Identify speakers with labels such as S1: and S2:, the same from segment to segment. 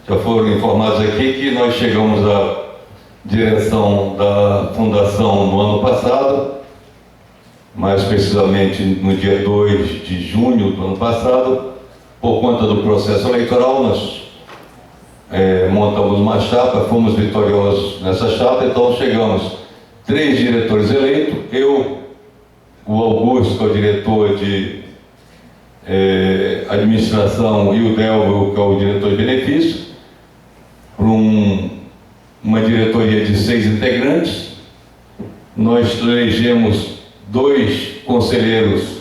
S1: Já foram informados aqui que nós chegamos à direção da Fundação no ano passado, mais precisamente no dia 2 de junho do ano passado. Por conta do processo eleitoral, nós montamos uma chapa, fomos vitoriosos nessa chapa, então chegamos 3 diretores eleitos, eu, o Augusto, que é o diretor de administração, e o Delvio, que é o diretor de benefício, para uma diretoria de 6 integrantes. Nós elegemos 2 conselheiros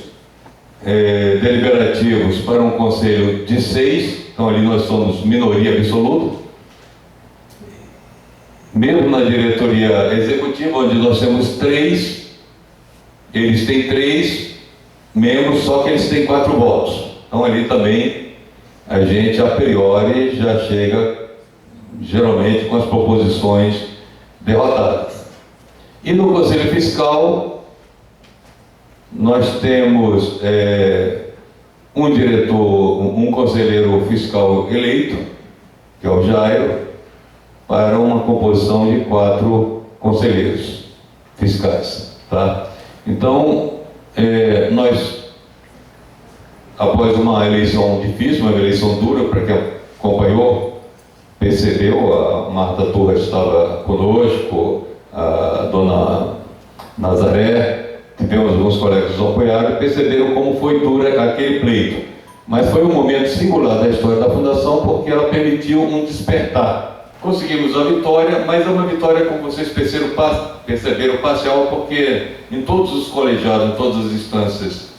S1: deliberativos para um conselho de 6, então ali nós somos minoria absoluta. Mesmo na diretoria executiva, onde nós temos 3, eles têm 3 membros, só que eles têm 4 votos. Então ali também a gente a priori já chega geralmente com as proposições derrotadas. E no Conselho Fiscal nós temos um diretor, um conselheiro fiscal eleito, que é o Jairo, para uma composição de 4 conselheiros fiscais, tá? Então, nós, após uma eleição difícil, uma eleição dura, para quem acompanhou, percebeu, a Marta Torres estava conosco, a dona Nazaré, tivemos alguns colegas que nos apoiaram e perceberam como foi dura aquele pleito. Mas foi um momento singular da história da Fundação, porque ela permitiu um despertar. Conseguimos a vitória, mas é uma vitória, como vocês perceberam, parcial, porque em todos os colegiados, em todas as instâncias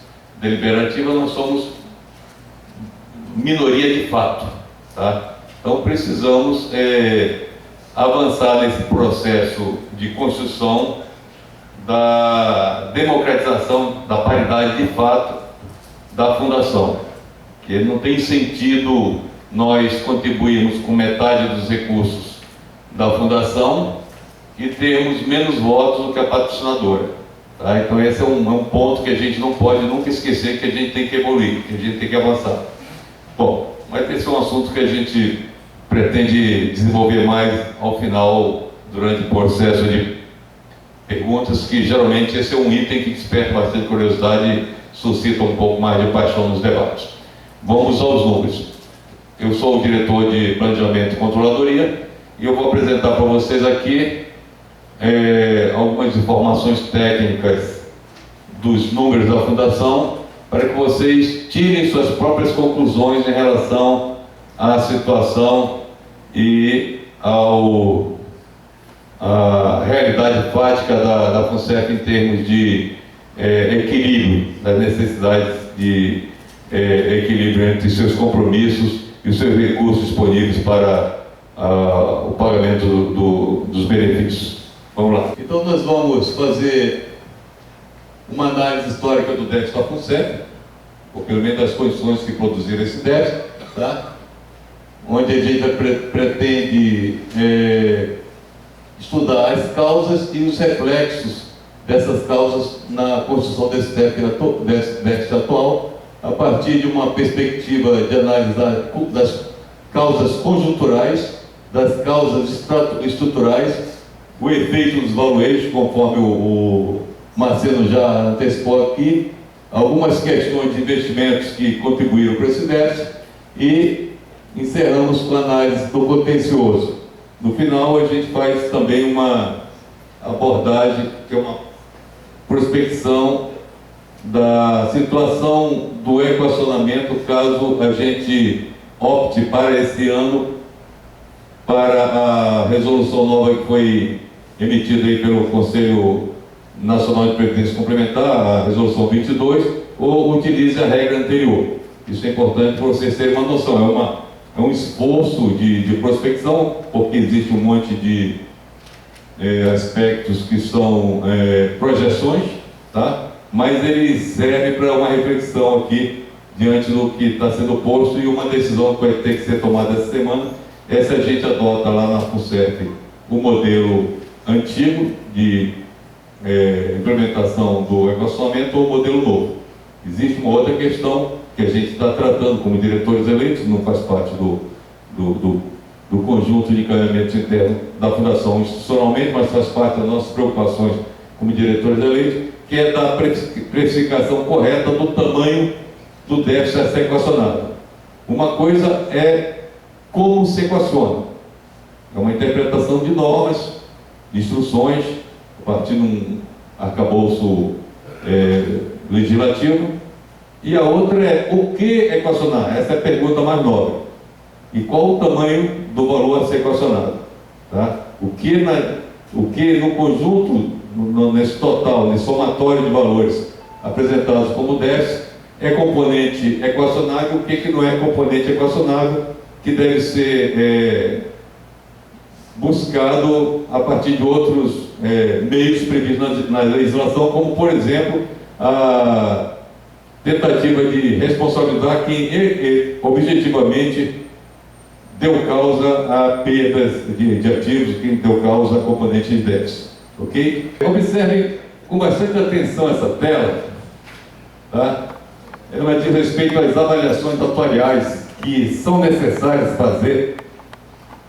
S1: deliberativas, nós somos minoria de fato, tá? Então precisamos avançar nesse processo de construção da democratização, da paridade de fato da Fundação. Que não tem sentido nós contribuirmos com metade dos recursos da Fundação e termos menos votos do que a patrocinadora. Tá? Então esse é um ponto que a gente não pode nunca esquecer, que a gente tem que evoluir, que a gente tem que avançar. Bom, mas esse é um assunto que a gente pretende desenvolver mais ao final, durante o processo de perguntas, que geralmente esse é um item que desperta bastante curiosidade e suscita um pouco mais de paixão nos debates. Vamos aos números. Eu sou o diretor de Planejamento e Controladoria e eu vou apresentar para vocês aqui algumas informações técnicas dos números da Fundação, para que vocês tirem suas próprias conclusões em relação à situação e a realidade fática da FUNCEF em termos de equilíbrio, das necessidades de equilíbrio entre seus compromissos e os seus recursos disponíveis para o pagamento dos benefícios. Vamos lá. Então nós vamos fazer uma análise histórica do déficit da FUNCEF, ou pelo menos das condições que produziram esse déficit, tá? Onde a gente pretende estudar as causas e os reflexos dessas causas na construção desse déficit atual, a partir de uma perspectiva de análise das causas conjunturais, das causas estruturais, o efeito dos valuations, conforme o Marcelo já antecipou aqui, algumas questões de investimentos que contribuíram para esse déficit, e encerramos com a análise do contencioso. No final, a gente faz também uma abordagem, que é uma prospecção da situação do equacionamento, caso a gente opte para esse ano para a resolução nova que foi emitida aí pelo Conselho Nacional de Previdência Complementar, a resolução 22, ou utilize a regra anterior. Isso é importante para vocês terem uma noção. É um esforço de prospecção, porque existe um monte de aspectos que são projeções, tá? Mas ele serve para uma reflexão aqui diante do que está sendo posto, e uma decisão que vai ter que ser tomada essa semana é se a gente adota lá na FUNCEF o modelo antigo de implementação do equacionamento ou o modelo novo. Existe uma outra questão que a gente está tratando como diretores eleitos, não faz parte do conjunto de encaminhamentos internos da Fundação institucionalmente, mas faz parte das nossas preocupações como diretores eleitos, que é da precificação correta do tamanho do déficit a ser equacionado. Uma coisa é como se equaciona. É uma interpretação de normas, de instruções, a partir de um arcabouço legislativo. E a outra é o que equacionar. Essa é a pergunta mais nobre. E qual o tamanho do valor a ser equacionado? Tá? O que no conjunto, nesse total, nesse somatório de valores apresentados como déficit, é componente equacionável, o que não é componente equacionável, que deve ser buscado a partir de outros meios previstos na legislação, como, por exemplo, a tentativa de responsabilizar quem objetivamente deu causa a perdas de ativos, quem deu causa a componente de déficit. Ok? Observem com bastante atenção essa tela, tá? Ela diz respeito às avaliações atuariais que são necessárias fazer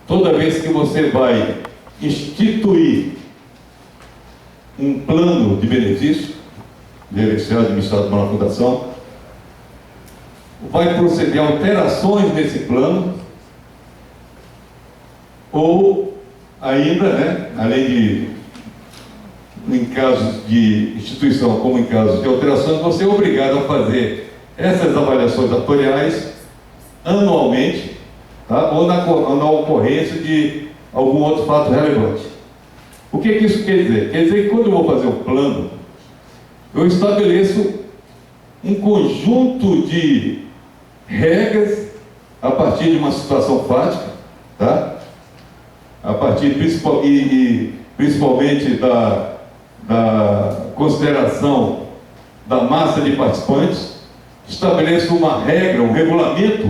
S1: toda vez que você vai instituir um plano de benefício, gerenciado, administrado por uma fundação, vai proceder a alterações nesse plano, ou ainda, além de, em casos de instituição como em casos de alterações, você é obrigado a fazer essas avaliações atuariais anualmente, tá? Ou na ocorrência de algum outro fato relevante. O que isso quer dizer? Quer dizer que quando eu vou fazer um plano, eu estabeleço um conjunto de regras a partir de uma situação fática, tá? A partir principalmente da consideração da massa de participantes, estabeleço uma regra, um regulamento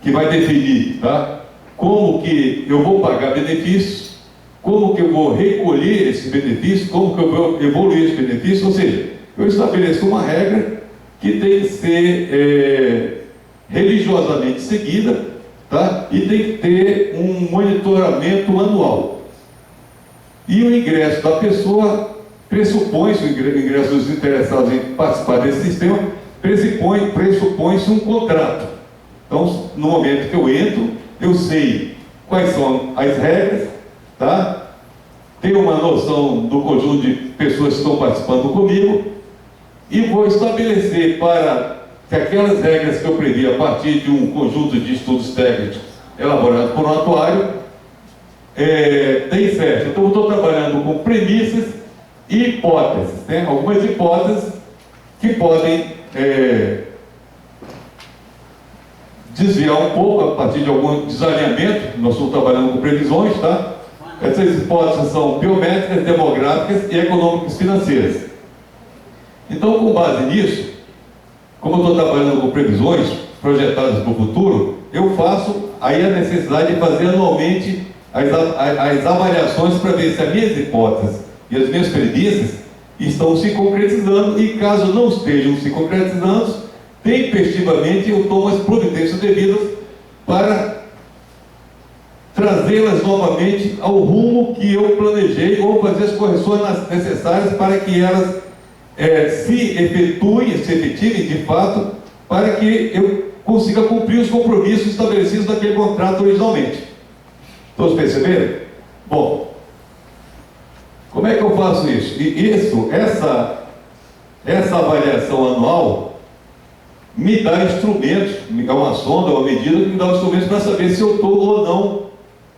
S1: que vai definir, tá? Como que eu vou pagar benefícios, como que eu vou recolher esses benefícios, como que eu vou evoluir esses benefícios, ou seja, eu estabeleço uma regra que tem que ser religiosamente seguida, tá? E tem que ter um monitoramento anual. E o ingresso da pessoa pressupõe-se, o ingresso dos interessados em participar desse sistema, pressupõe-se um contrato. Então, no momento que eu entro, eu sei quais são as regras, tá? Tenho uma noção do conjunto de pessoas que estão participando comigo e vou estabelecer para que aquelas regras que eu previ a partir de um conjunto de estudos técnicos elaborados por um atuário deem certo. Então, eu estou trabalhando com premissas e hipóteses. Tem algumas hipóteses que podem desviar um pouco a partir de algum desalinhamento. Nós estamos trabalhando com previsões, tá? Essas hipóteses são biométricas, demográficas e econômicas financeiras. Então, com base nisso, como eu estou trabalhando com previsões projetadas para o futuro, eu faço aí a necessidade de fazer anualmente as avaliações para ver se as minhas hipóteses e as minhas premissas estão se concretizando, e caso não estejam se concretizando, tempestivamente eu tomo as providências devidas para trazê-las novamente ao rumo que eu planejei, ou fazer as correções necessárias para que elas se efetivem de fato, para que eu consiga cumprir os compromissos estabelecidos naquele contrato originalmente. Todos perceberam? Bom, como é que eu faço isso? Essa avaliação anual me dá instrumentos, me dá uma sonda, uma medida que me dá instrumentos para saber se eu estou ou não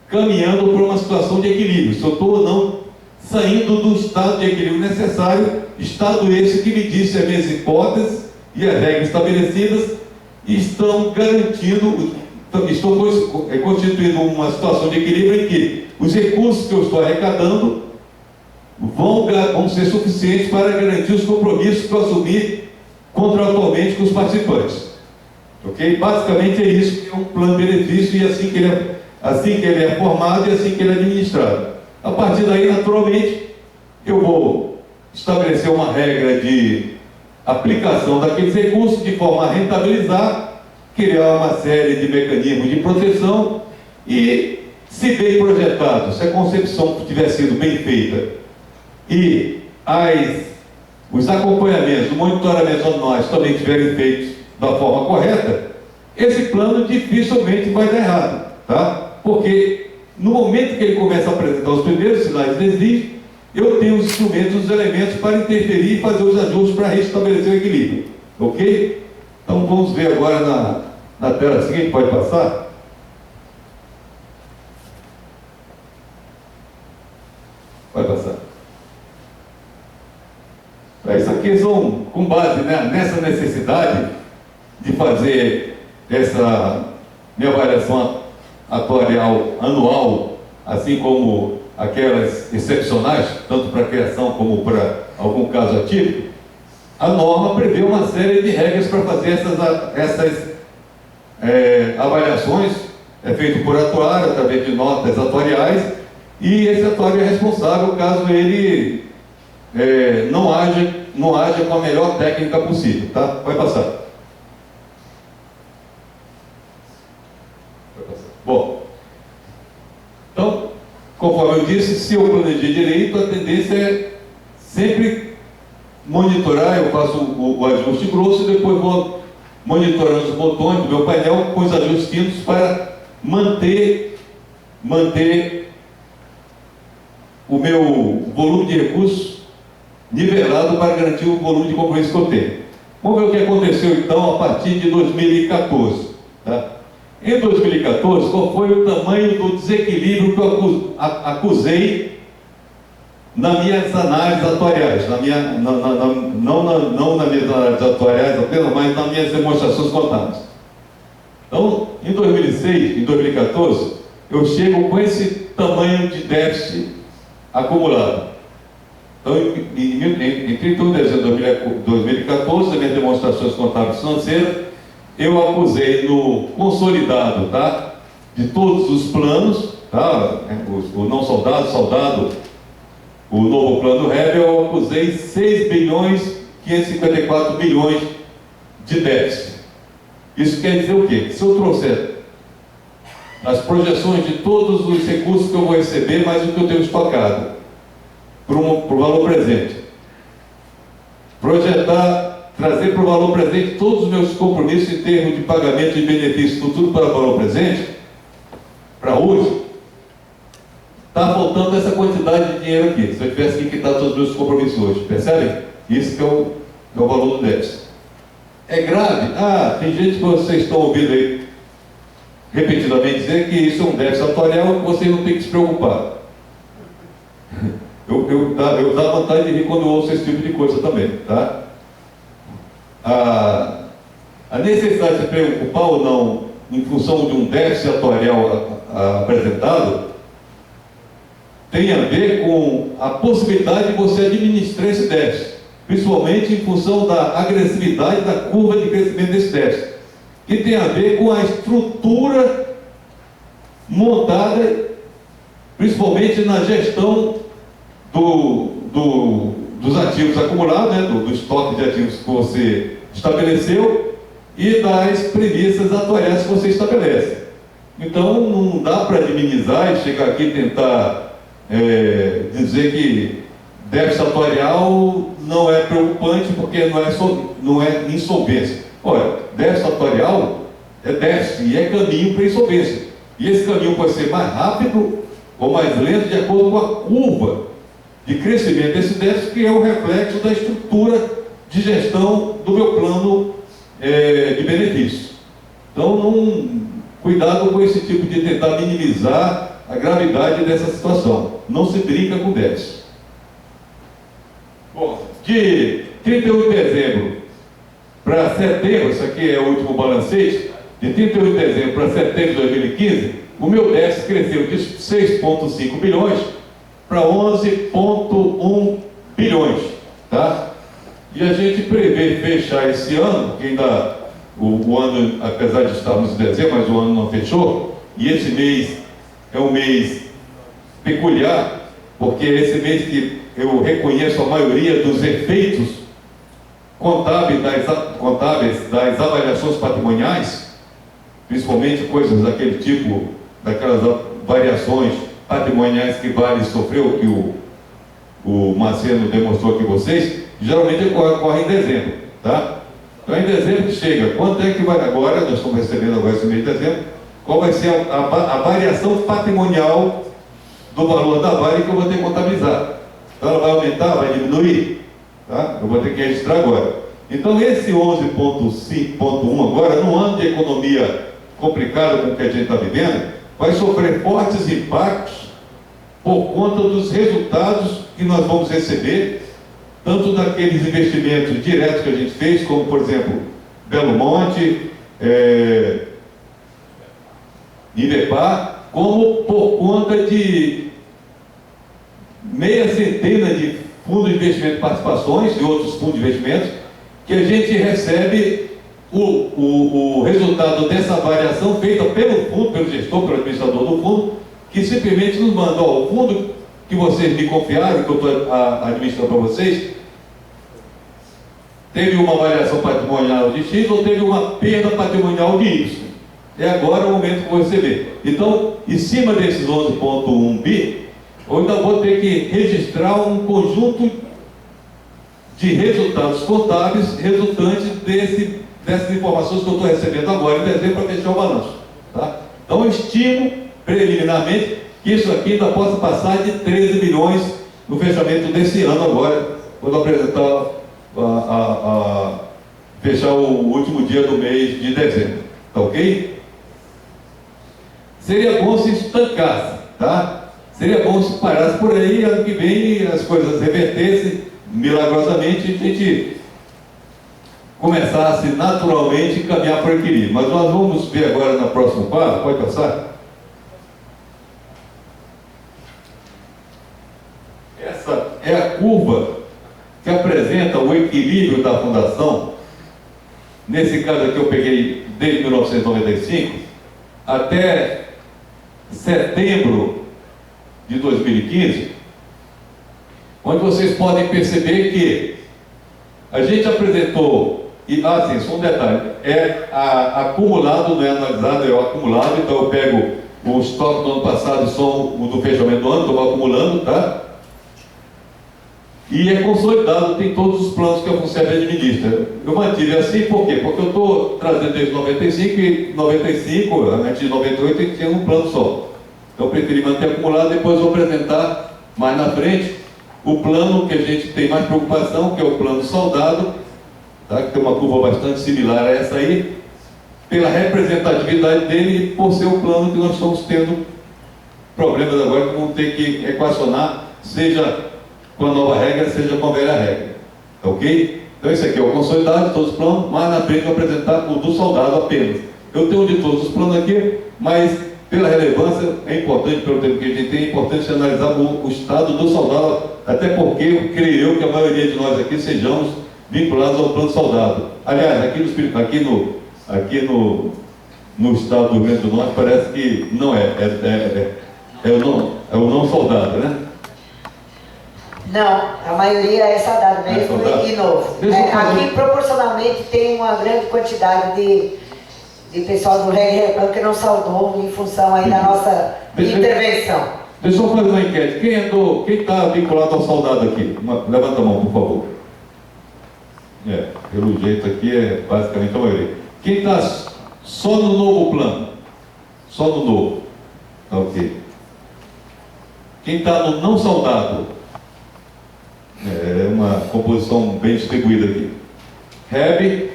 S1: caminhando para uma situação de equilíbrio, se eu estou ou não saindo do estado de equilíbrio necessário, estado esse que me diz se as minhas hipóteses e as regras estabelecidas estão garantindo, estão constituindo uma situação de equilíbrio em que os recursos que eu estou arrecadando vão ser suficientes para garantir os compromissos que eu assumi contratualmente com os participantes. Ok? Basicamente é isso que é um plano de benefício, e assim que ele é formado e assim que ele é administrado. A partir daí, naturalmente, eu vou estabelecer uma regra de aplicação daqueles recursos de forma a rentabilizar, criar uma série de mecanismos de proteção
S2: E, se bem projetado, se a concepção tiver sido bem feita e os acompanhamentos, o monitoramento anuais também tiverem feitos da forma correta, esse plano dificilmente vai dar errado, tá? Porque no momento que ele começa a apresentar os primeiros sinais de desvio, eu tenho os instrumentos, os elementos para interferir e fazer os ajustes para restabelecer o equilíbrio, ok? Então vamos ver agora na tela seguinte, pode passar? Pode passar. Isso aqui são com base, né, nessa necessidade de fazer essa minha avaliação atuarial anual, assim como aquelas excepcionais, tanto para criação como para algum caso atípico. A norma prevê uma série de regras para fazer essas avaliações, é feito por atuário, através de notas atuariais, e esse atuário é responsável caso ele não haja com a melhor técnica possível, tá? Vai passar. Bom, então, conforme eu disse, se eu planejei direito, a tendência é sempre monitorar. Eu faço o ajuste grosso e depois vou monitorando os botões do meu painel com os ajustes finos para manter o meu volume de recursos nivelado para garantir o volume de compromisso que eu tenho. Vamos ver o que aconteceu então a partir de 2014. Tá? Em 2014, qual foi o tamanho do desequilíbrio que eu acusei nas minhas análises atuariais? Não nas minhas análises atuariais apenas, mas nas minhas demonstrações contábeis. Então, em 2006, em 2014, eu chego com esse tamanho de déficit acumulado. Então, em 31 de dezembro de 2014, nas minhas demonstrações contábeis financeiras, eu acusei no consolidado, tá, de todos os planos, tá, o não soldado, soldado, o novo plano Rebel, eu acusei 6 bilhões 554 milhões de déficit. Isso quer dizer o quê? Se eu trouxer as projeções de todos os recursos que eu vou receber, mais o que eu tenho estocado, para o valor presente, trazer para o valor presente todos os meus compromissos em termos de pagamento de benefícios, tudo para o valor presente, para hoje, está faltando essa quantidade de dinheiro aqui. Se eu tivesse que quitar todos os meus compromissos hoje, percebem? Isso que é o valor do déficit. É grave? Tem gente que vocês estão ouvindo aí repetidamente dizer que isso é um déficit atuarial que vocês não têm que se preocupar. Eu dá vontade de rir quando eu ouço esse tipo de coisa também, tá? A necessidade de se preocupar ou não em função de um déficit atuarial apresentado tem a ver com a possibilidade de você administrar esse déficit, principalmente em função da agressividade da curva de crescimento desse déficit, que tem a ver com a estrutura montada, principalmente na gestão dos ativos acumulados, né, do estoque de ativos que você estabeleceu e das premissas atuariais que você estabelece. Então, não dá para minimizar e chegar aqui e tentar dizer que déficit atuarial não é preocupante porque não é insolvência. Olha, déficit atuarial é déficit e é caminho para insolvência. E esse caminho pode ser mais rápido ou mais lento de acordo com a curva de crescimento desse déficit, que é o reflexo da estrutura de gestão do meu plano de benefícios. Então, cuidado com esse tipo de tentar minimizar a gravidade dessa situação. Não se brinca com déficit. Bom, de 31 de dezembro para setembro, isso aqui é o último balancete, de 31 de dezembro para setembro de 2015, o meu déficit cresceu de 6,5 bilhões para 11,1 bilhões, tá? E a gente prevê fechar esse ano, que ainda o ano, apesar de estarmos em dezembro, mas o ano não fechou, e esse mês é um mês peculiar, porque é esse mês que eu reconheço a maioria dos efeitos contábeis das avaliações patrimoniais, principalmente coisas daquele tipo daquelas variações patrimoniais que Vale sofreu, que o Marcelo demonstrou aqui vocês, geralmente ocorre em dezembro, tá? Então, em dezembro que chega, quanto é que vai agora, nós estamos recebendo agora esse mês de dezembro, qual vai ser a variação patrimonial do valor da Vale que eu vou ter que contabilizar. Então, ela vai aumentar, vai diminuir, tá? Eu vou ter que registrar agora. Então, esse 11,5.1 agora, num ano de economia complicado como que a gente está vivendo, vai sofrer fortes impactos por conta dos resultados que nós vamos receber, tanto daqueles investimentos diretos que a gente fez, como, por exemplo, Belo Monte, Ibepar, como por conta de meia centena de fundos de investimento de participações e outros fundos de investimentos, que a gente recebe o resultado dessa avaliação feita pelo fundo, pelo gestor, pelo administrador do fundo, que simplesmente nos mandou o fundo que vocês me confiaram, que eu estou administrando para vocês, teve uma avaliação patrimonial de X ou teve uma perda patrimonial de Y. É agora o momento que eu vou receber. Então, em cima desses 11,1 bi, eu ainda vou ter que registrar um conjunto de resultados contábeis resultantes dessas informações que eu estou recebendo agora em dezembro para fechar o balanço. Tá? Então, eu estimo preliminarmente que isso aqui ainda possa passar de 13 bilhões no fechamento desse ano agora, quando apresentar fechar o último dia do mês de dezembro. Tá ok? Seria bom se estancasse, tá? Seria bom se parasse por aí, ano que vem as coisas revertessem milagrosamente e a gente começasse naturalmente a caminhar para o equilíbrio. Mas nós vamos ver agora no próximo quadro, pode passar? Essa é a curva que apresenta o equilíbrio da fundação. Nesse caso aqui eu peguei desde 1995 até setembro de 2015, onde vocês podem perceber que a gente apresentou, sim, só um detalhe, acumulado, não é analisado, é o acumulado, então eu pego o estoque do ano passado e somo o do fechamento do ano, estou acumulando, tá? E é consolidado, tem todos os planos que a FUNSEB administra. Eu mantive assim, por quê? Porque eu estou trazendo desde 95 e 95, antes de 98, eu tinha um plano só. Então eu preferi manter acumulado, depois vou apresentar mais na frente o plano que a gente tem mais preocupação, que é o plano soldado, tá? Que tem uma curva bastante similar a essa aí, pela representatividade dele e por ser o plano que nós estamos tendo problemas agora que vamos ter que equacionar, seja com a nova regra, seja com a velha regra. Tá ok? Então esse aqui é o consolidado, todos os planos, mas na frente eu vou apresentar o do soldado apenas. Eu tenho de todos os planos aqui, mas pela relevância é importante, pelo tempo que a gente tem, é importante analisar o estado do soldado, até porque eu creio que a maioria de nós aqui sejamos vinculados ao plano soldado. Aliás, aqui no estado do Rio Grande do Norte parece que não é o não soldado, né?
S3: Não, a maioria é soldado mesmo e novo. Aqui, proporcionalmente, tem uma grande quantidade de pessoal do REG que não saudou em função aí da nossa intervenção.
S2: Deixa eu fazer uma enquete. Quem está vinculado ao soldado aqui? Levanta a mão, por favor. Pelo jeito aqui é basicamente a maioria. Quem está só no novo plano? Só no novo. Tá ok. Quem está no não soldado? É uma composição bem distribuída aqui. REB.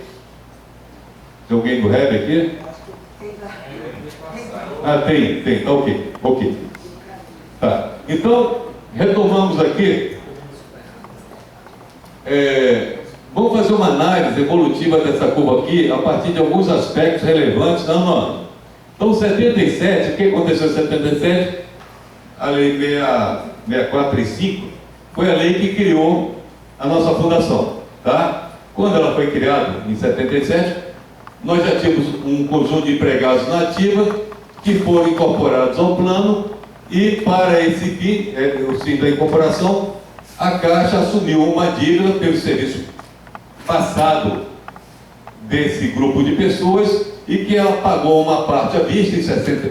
S2: Tem alguém do REB aqui? Tem, tá ok. Tá. Então, retomamos aqui. Vamos fazer uma análise evolutiva dessa curva aqui, a partir de alguns aspectos relevantes ano a ano. Então, 77, o que aconteceu em 77? A lei 6435 foi a lei que criou a nossa fundação, tá? Quando ela foi criada, em 77, nós já tínhamos um conjunto de empregados na ativa que foram incorporados ao plano e para esse fim, o fim da incorporação, a Caixa assumiu uma dívida pelo serviço passado desse grupo de pessoas e que ela pagou uma parte à vista em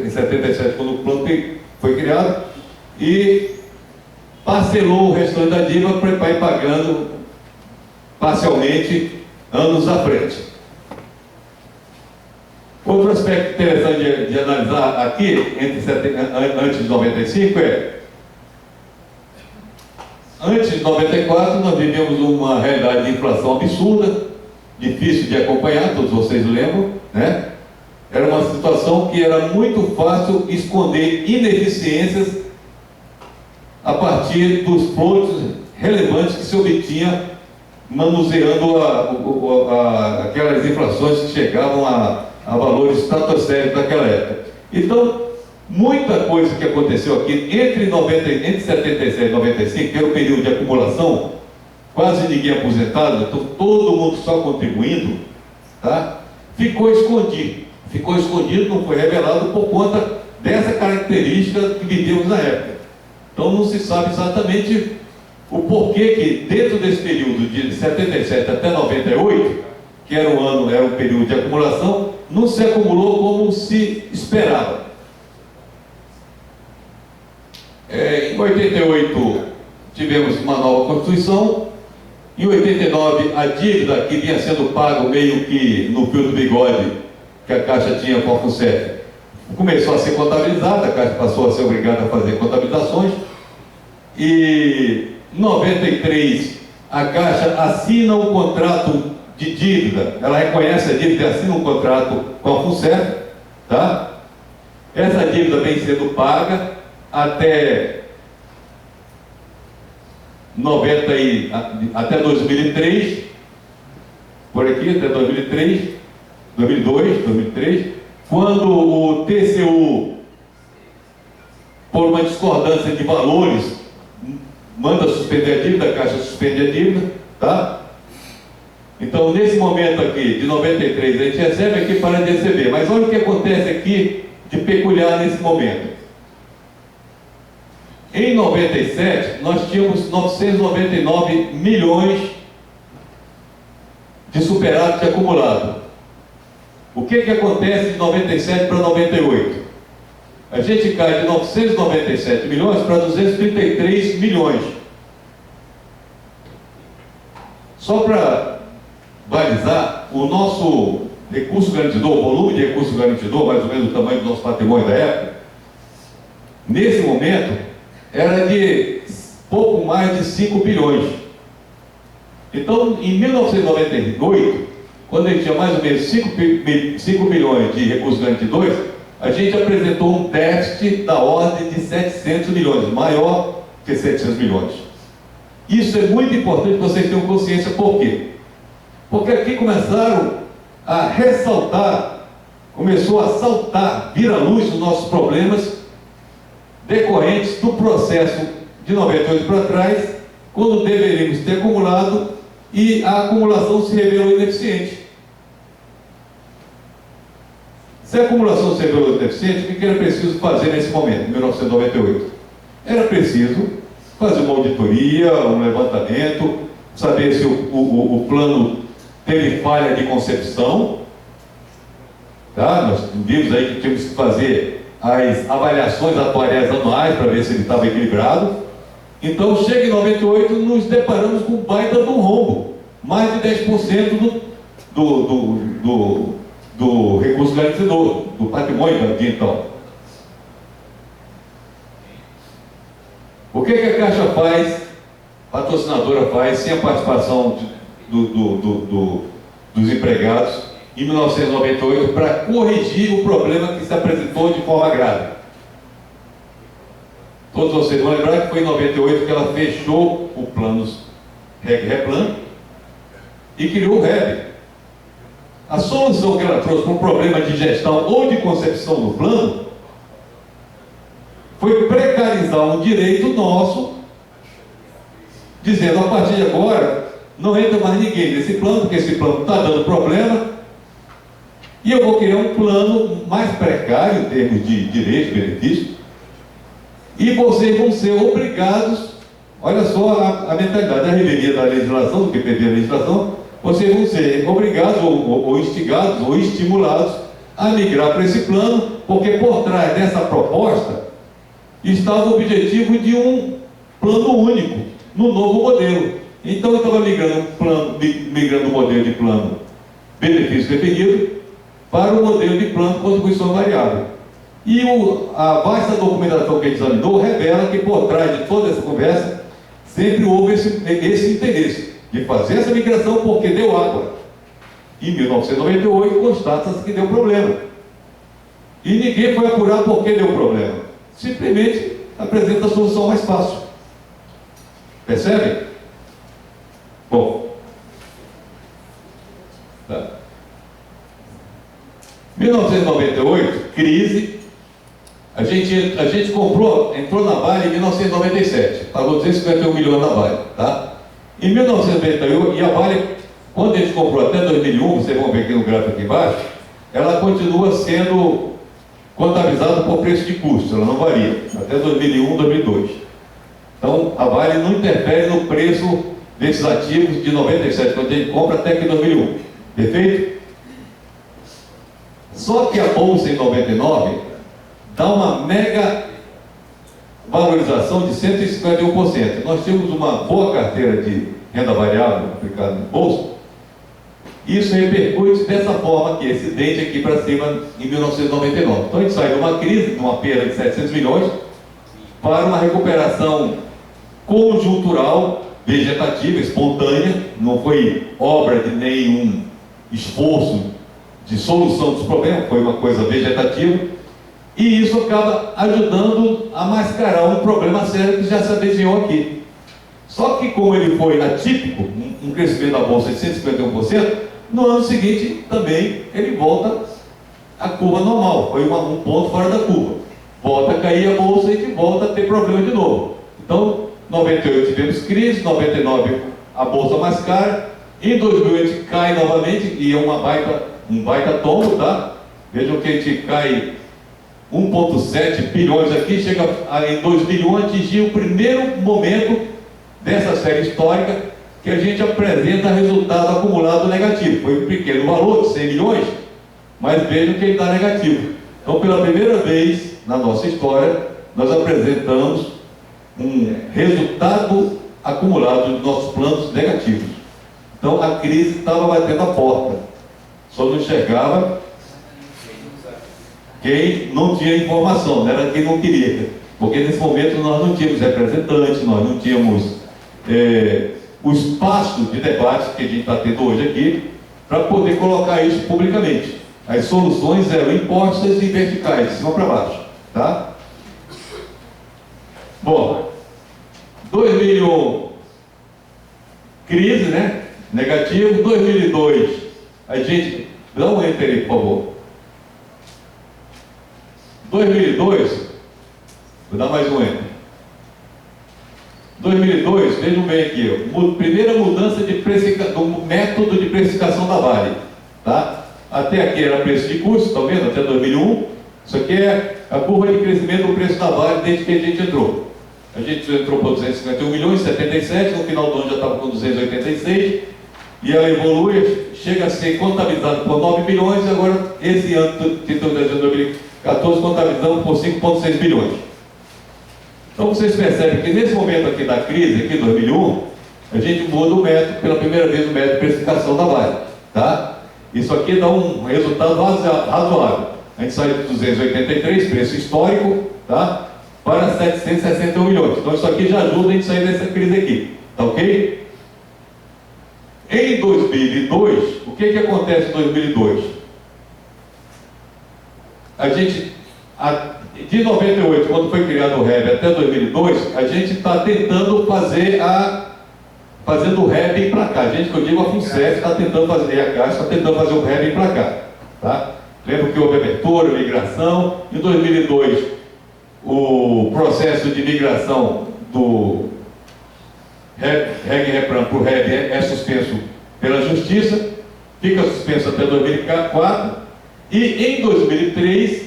S2: 77, quando o plano foi criado, e parcelou o restante da dívida para ir pagando parcialmente anos à frente. Outro aspecto interessante de analisar aqui, antes de 95, antes de 94 nós vivemos uma realidade de inflação absurda, difícil de acompanhar, todos vocês lembram, né? Era uma situação que era muito fácil esconder ineficiências a partir dos frutos relevantes que se obtinha manuseando aquelas inflações que chegavam a valores estratosféricos daquela época. Então, muita coisa que aconteceu aqui entre 77 e 95, que era o período de acumulação, quase ninguém aposentado, então todo mundo só contribuindo, tá? Ficou escondido, não foi revelado por conta dessa característica que vivemos na época. Então não se sabe exatamente o porquê que dentro desse período de 77 até 98, que era um período de acumulação, não se acumulou como se esperava. Em 88 tivemos uma nova Constituição. Em 89 a dívida que vinha sendo paga meio que no fio do bigode que a Caixa tinha com a FUNCEF começou a ser contabilizada, a Caixa passou a ser obrigada a fazer contabilizações, e em 93 a Caixa assina um contrato de dívida, ela reconhece a dívida e assina um contrato com a FUNCEF, tá? Essa dívida vem sendo paga até 2003, por aqui, até 2003, quando o TCU, por uma discordância de valores, manda suspender a dívida, a Caixa suspende a dívida, tá? Então, nesse momento aqui, de 93, a gente recebe aqui para de receber, mas olha o que acontece aqui de peculiar nesse momento. Em 97, nós tínhamos 999 milhões de superávit acumulado. O que acontece de 97 para 98? A gente cai de 997 milhões para 233 milhões. Só para balizar, o nosso recurso garantidor, o volume de recurso garantidor, mais ou menos o tamanho do nosso patrimônio da época, nesse momento, era de pouco mais de 5 bilhões. Então, em 1998, quando a gente tinha mais ou menos 5 bilhões de recursos garantidores, a gente apresentou um déficit da ordem de 700 milhões, maior que 700 milhões. Isso é muito importante que vocês tenham consciência. Por quê? Porque aqui começaram a ressaltar, começou a saltar, vir à luz os nossos problemas decorrentes do processo de 98 para trás, quando deveríamos ter acumulado e a acumulação se revelou ineficiente. Se a acumulação se revelou ineficiente, o que era preciso fazer nesse momento, em 1998? Era preciso fazer uma auditoria, um levantamento, saber se o plano teve falha de concepção, tá? Nós vimos aí que tínhamos que fazer as avaliações atuariais anuais para ver se ele estava equilibrado. Então, chega em 98, nos deparamos com um baita de um rombo, mais de 10% do recurso garantidor, do patrimônio de então. O que a Caixa faz, a patrocinadora faz, sem a participação dos empregados, em 1998, para corrigir o problema que se apresentou de forma grave? Todos vocês vão lembrar que foi em 98 que ela fechou o plano REG-REPLAN e criou o REB. A solução que ela trouxe para um problema de gestão ou de concepção do plano foi precarizar um direito nosso, dizendo: a partir de agora não entra mais ninguém nesse plano, porque esse plano está dando problema, e eu vou criar um plano mais precário em termos de direitos e benefícios, e vocês vão ser obrigados, olha só a mentalidade, a revelia da legislação, do que previa a legislação, vocês vão ser obrigados ou instigados ou estimulados a migrar para esse plano, porque por trás dessa proposta estava o objetivo de um plano único, no novo modelo. Então eu estava migrando o modelo de plano benefício definido para o modelo de plano de contribuição variável. E a vasta documentação que a gente examinou revela que por trás de toda essa conversa sempre houve esse interesse de fazer essa migração porque deu água. Em 1998 constata-se que deu problema. E ninguém foi apurar por que deu problema. Simplesmente apresenta a solução mais fácil. Percebe? Bom. Tá. 1998, crise. A gente entrou na Vale em 1997, pagou 251 milhões na Vale, tá? Em 1991, e a Vale, quando a gente comprou até 2001, vocês vão ver aqui no gráfico aqui embaixo, ela continua sendo contabilizada por preço de custo, ela não varia, até 2001, 2002. Então, a Vale não interfere no preço desses ativos de 97, quando a gente compra, até que 2001. Perfeito? Só que a Bolsa em 99 dá uma mega valorização de 151%. Nós tínhamos uma boa carteira de renda variável aplicada no bolso. Isso repercute dessa forma aqui, esse dente aqui para cima em 1999. Então a gente sai de uma crise, de uma perda de 700 milhões, para uma recuperação conjuntural, vegetativa, espontânea, não foi obra de nenhum esforço de solução dos problemas, foi uma coisa vegetativa. E isso acaba ajudando a mascarar um problema sério que já se desenhou aqui. Só que como ele foi atípico, um crescimento da Bolsa de 151%, no ano seguinte também ele volta à curva normal. Foi um ponto fora da curva. Volta a cair a Bolsa e volta a ter problema de novo. Então, 98 tivemos crise, 99 a Bolsa mais cara, em 2008 cai novamente e é um baita tombo, tá? Vejam que a gente cai 1,7 bilhões aqui, chega em 2001 atingir o primeiro momento dessa série histórica que a gente apresenta resultado acumulado negativo. Foi um pequeno valor de 100 milhões, mas vejam que ele está negativo. Então, pela primeira vez na nossa história, nós apresentamos um resultado acumulado dos nossos planos negativos. Então, a crise estava batendo a porta, só não enxergava quem não tinha informação, não era quem não queria, porque nesse momento nós não tínhamos representantes, nós não tínhamos o espaço de debate que a gente está tendo hoje aqui, para poder colocar isso publicamente. As soluções eram impostas e verticais, de cima para baixo, tá? Bom, 2001, crise, né? Negativo. 2002, a gente, dá um enter aí, por favor. 2002, vou dar mais um enter. 2002, vejam bem aqui, ó, primeira mudança do método de precificação da Vale, tá? Até aqui era preço de custo, estão vendo? Até 2001. Isso aqui é a curva de crescimento do preço da Vale desde que a gente entrou. A gente entrou por 251 milhões, 77, no final do ano já estava com 286, e ela evolui, chega a ser contabilizado por 9 bilhões, e agora esse ano, de 2014, contabilizando por 5,6 bilhões. Então vocês percebem que nesse momento aqui da crise, aqui em 2001, a gente muda o método, pela primeira vez o método de precificação da Vale, tá? Isso aqui dá um resultado razoável. A gente sai de 283, preço histórico, tá? Para 761 milhões. Então isso aqui já ajuda a gente sair dessa crise aqui, tá ok? Em 2002, o que acontece em 2002? A gente, de 98, quando foi criado o REB, até 2002, a gente está tentando fazendo o REB para cá. A gente, que eu digo, a FUNCEF está tentando fazer, a Caixa está tentando fazer o REB para cá, tá? Lembro que houve abertura, migração. Em 2002, o processo de migração do REG-REPRAM para o REB é suspenso pela Justiça, fica suspenso até 2004, e em 2003,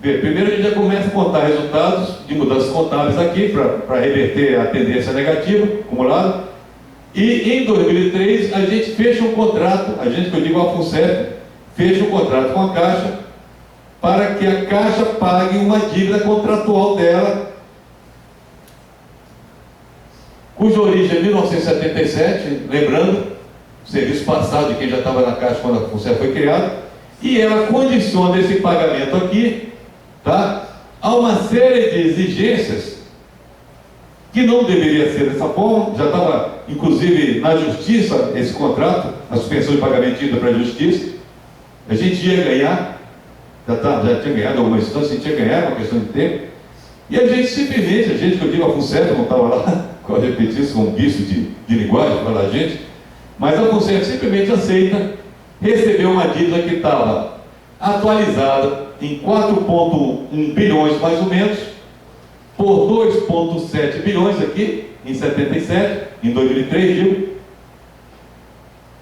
S2: primeiro a gente já começa a contar resultados de mudanças contábeis aqui, para reverter a tendência negativa acumulada. E em 2003 a gente fecha um contrato, a gente, que eu digo a FUNCEF, fecha um contrato com a Caixa para que a Caixa pague uma dívida contratual dela, cuja origem é 1977, lembrando, serviço passado de quem já estava na Caixa quando a FUNCEF foi criada, e ela condiciona esse pagamento aqui, tá, a uma série de exigências que não deveria ser dessa forma. Já estava, inclusive, na Justiça esse contrato, a suspensão de pagamento ida para a Justiça. A gente ia ganhar, já tinha ganhado alguma instância, a gente ia ganhar, uma questão de tempo, e a gente simplesmente, a gente que eu digo a FUNCEF, não estava lá, pode repetir isso com um vício de linguagem, falar a gente, mas a FUNCEF simplesmente aceita, recebeu uma dívida que estava atualizada em 4,1 bilhões mais ou menos, por 2,7 bilhões aqui, em 77, em 2003, digo,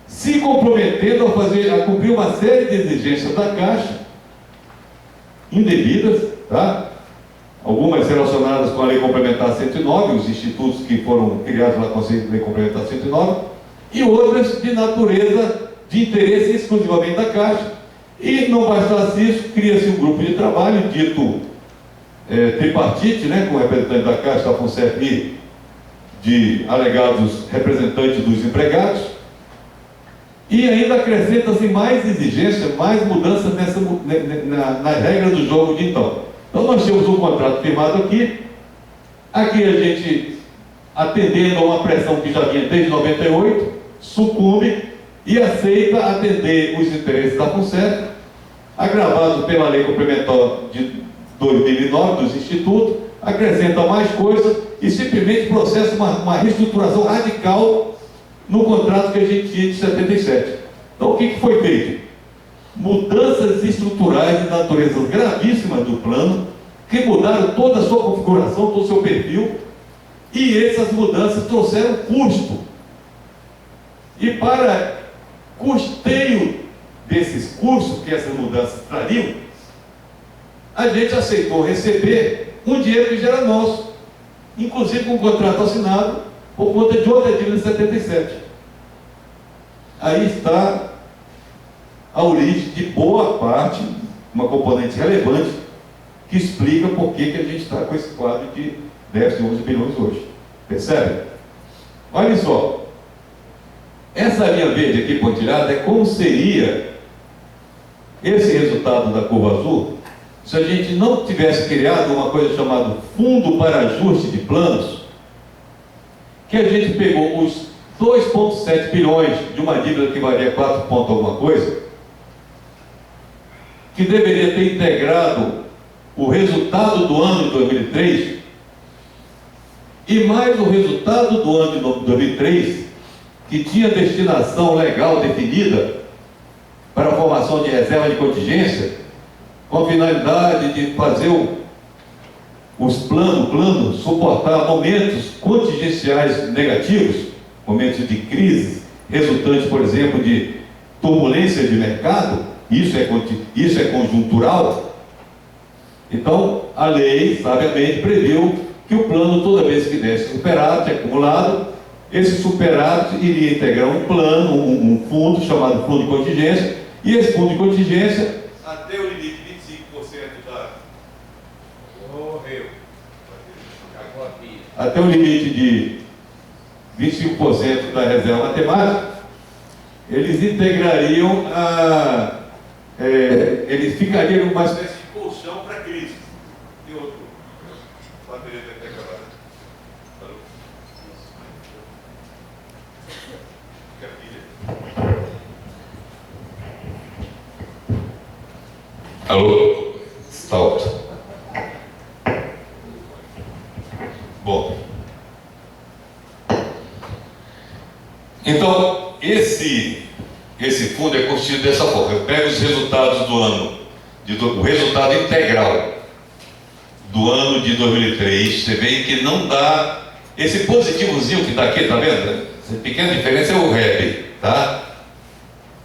S2: se comprometendo a cumprir uma série de exigências da Caixa, indevidas, tá? Algumas relacionadas com a Lei Complementar 109, os institutos que foram criados lá com a Lei Complementar 109, e outras de natureza de interesse exclusivamente da Caixa. E não bastasse isso, cria-se um grupo de trabalho dito tripartite, né, com representantes da Caixa, da FUNCEF e de alegados representantes dos empregados, e ainda acrescenta-se mais exigências, mais mudanças na regra do jogo de então. Então nós temos um contrato firmado aqui a gente, atendendo a uma pressão que já vinha desde 98, sucumbe e aceita atender os interesses da FUNCEF, agravado pela Lei Complementar de 2009 dos institutos, acrescenta mais coisas e simplesmente processa uma reestruturação radical no contrato que a gente tinha de 77. Então o que foi feito? Mudanças estruturais de natureza gravíssima do plano, que mudaram toda a sua configuração, todo o seu perfil, e essas mudanças trouxeram custo. E para custeio desses custos que essas mudanças trariam, a gente aceitou receber um dinheiro que já era nosso, inclusive com um contrato assinado por conta de outra dívida de 77. Aí está a origem de boa parte, uma componente relevante, que explica por que a gente está com esse quadro de déficit de 11 bilhões hoje. Percebe? Olha só, essa linha verde aqui pontilhada é como seria esse resultado da curva azul se a gente não tivesse criado uma coisa chamada Fundo para Ajuste de Planos, que a gente pegou os 2,7 bilhões de uma dívida que valia 4 pontos alguma coisa, que deveria ter integrado o resultado do ano de 2003 e mais o resultado do ano de 2003, que tinha destinação legal definida para a formação de reserva de contingência, com a finalidade de fazer o plano suportar momentos contingenciais negativos, momentos de crise, resultantes, por exemplo, de turbulência de mercado. Isso é conjuntural. Então, a lei, sabiamente, previu que o plano, toda vez que desse superávit acumulado, esse superávit iria integrar um plano, um fundo chamado Fundo de Contingência, e esse Fundo de Contingência, até o limite de 25% da... Até o limite de 25% da reserva matemática, eles integrariam eles ficariam uma espécie de colchão para a crise. Tem outro. Bateria deve ter acabado.
S1: Alô? Salto. Bom. Então, esse fundo é constituído dessa forma. Eu pego os resultados do ano, o resultado integral do ano de 2003. Você vê que não dá esse positivozinho que está aqui, tá vendo? Essa pequena diferença é o REP, tá?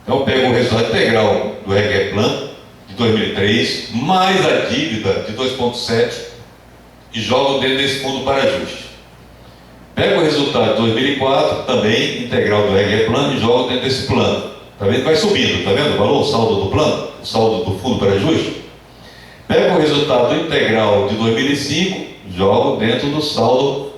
S1: Então eu pego o resultado integral do REGEPLAN de 2003, mais a dívida de 2,7 e jogo dentro desse fundo para ajuste. Pega o resultado de 2004, também integral do RGPlan, e joga dentro desse plano. Está vendo? Vai subindo, está vendo o valor, o saldo do plano, o saldo do fundo para ajuste. Pega o resultado integral de 2005, joga dentro do saldo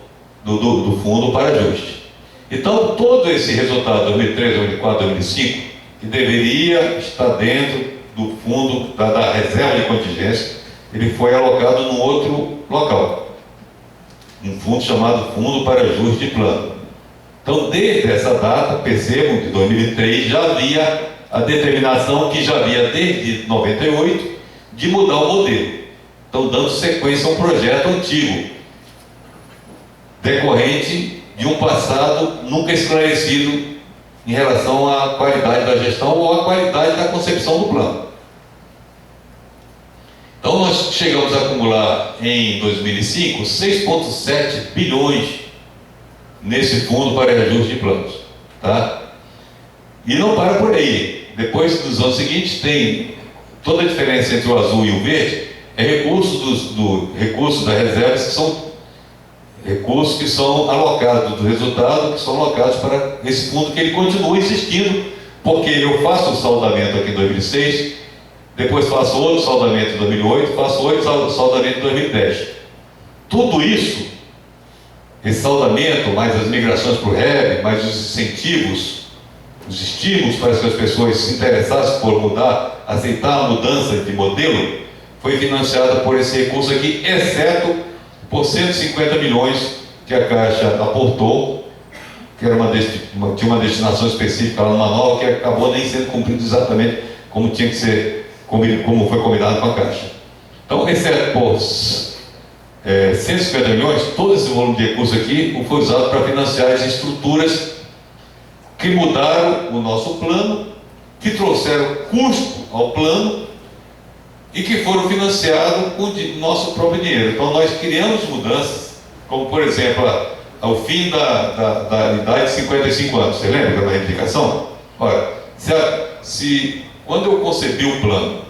S1: do fundo para ajuste. Então, todo esse resultado de 2003, 2004, 2005, que deveria estar dentro do fundo da reserva de contingência, ele foi alocado num outro local. Um fundo chamado Fundo para Ajuste de Plano. Então, desde essa data, percebam que em 2003 já havia a determinação que já havia desde 98 de mudar o modelo. Então, dando sequência a um projeto antigo, decorrente de um passado nunca esclarecido em relação à qualidade da gestão ou à qualidade da concepção do plano. Então, nós chegamos a acumular em 2005 6,7 bilhões nesse fundo para ajuste de planos, tá? E não para por aí. Depois, nos anos seguintes, tem toda a diferença entre o azul e o verde, é recursos da reserva, que são recursos que são alocados do resultado, que são alocados para esse fundo, que ele continua existindo, porque eu faço o saldamento aqui em 2006, depois faço outro saldamento em 2008, faço outro saldamento em 2010. Tudo isso, esse saldamento, mais as migrações para o REB, mais os incentivos, os estímulos para que as pessoas se interessassem por mudar, aceitar a mudança de modelo, foi financiada por esse recurso aqui, exceto por 150 milhões que a Caixa aportou, que era tinha uma destinação específica lá numa nova, que acabou nem sendo cumprido exatamente como tinha que ser, como foi combinado com a Caixa. Então, exceto por 150 milhões, todo esse volume de recursos aqui foi usado para financiar as estruturas que mudaram o nosso plano, que trouxeram custo ao plano e que foram financiados com o nosso próprio dinheiro. Então, nós criamos mudanças, como, por exemplo, ao fim da idade de 55 anos. Você lembra da reivindicação? Ora, quando eu concebi o plano,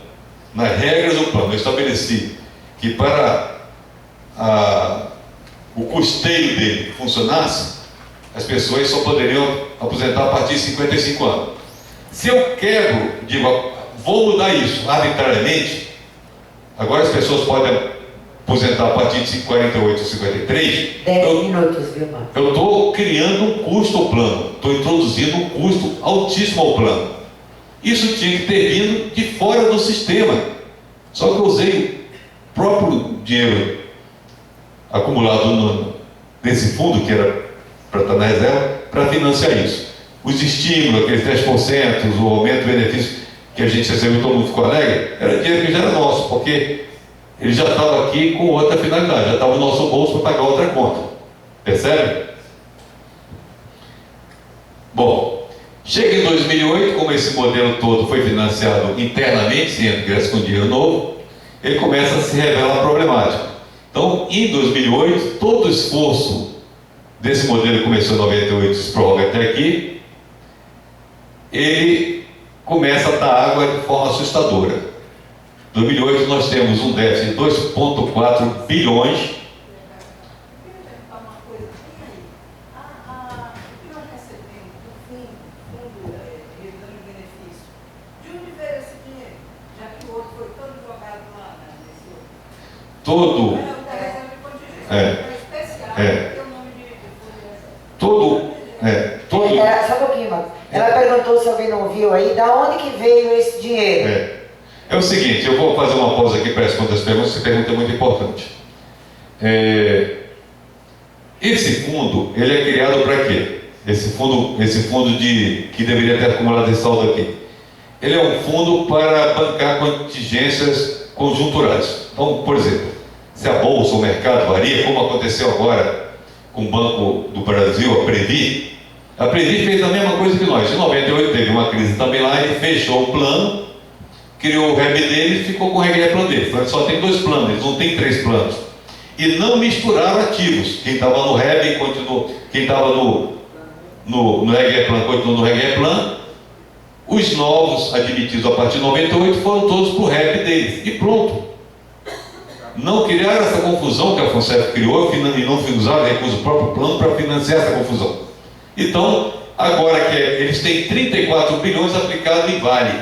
S1: nas regras do plano, eu estabeleci que para o custeio dele funcionasse, as pessoas só poderiam aposentar a partir de 55 anos. Se eu digo, vou mudar isso arbitrariamente, agora as pessoas podem aposentar a partir de 48 ou 53.
S3: 10 minutos, viu, Marcos?
S1: Eu estou criando um custo ao plano, estou introduzindo um custo altíssimo ao plano. Isso tinha que ter vindo de fora do sistema. Só que eu usei o próprio dinheiro acumulado nesse fundo, que era para estar na reserva, para financiar isso. Os estímulos, aqueles 10%, o aumento do benefício que a gente recebeu, todo mundo ficou alegre, era dinheiro que já era nosso, porque ele já estava aqui com outra finalidade, já estava no nosso bolso para pagar outra conta. Percebe? Bom, chega em 2008, como esse modelo todo foi financiado internamente, sem ingresso com dinheiro novo, ele começa a se revelar problemático. Então, em 2008, todo o esforço desse modelo que começou em 98 se prorroga até aqui, ele começa a dar água de forma assustadora. Em 2008 nós temos um déficit de 2,4 bilhões. Todo.
S3: Só um pouquinho, Marcos. Ela perguntou se alguém não viu aí, da onde que veio esse dinheiro?
S1: É o seguinte, eu vou fazer uma pausa aqui para responder as perguntas, essa pergunta é muito importante. Esse fundo, ele é criado para quê? Esse fundo que deveria ter acumulado esse saldo aqui. Ele é um fundo para bancar contingências conjunturais. Então, por exemplo, se a bolsa, o mercado varia, como aconteceu agora com o Banco do Brasil, a Previ fez a mesma coisa que nós. Em 98 teve uma crise também lá, ele fechou o plano, criou o REB dele e ficou com o RGPlan dele. Ele só tem 2 planos, eles não tem 3 planos. E não misturaram ativos. Quem estava no REB continuou, quem estava no RGPlan continuou no RGPlan. Os novos admitidos a partir de 98 foram todos para o REB deles. E pronto.
S2: não criar essa confusão que a FUNCEF criou e não usar recurso do próprio plano para financiar essa confusão. Então, agora que eles têm 34 bilhões aplicados em Vale.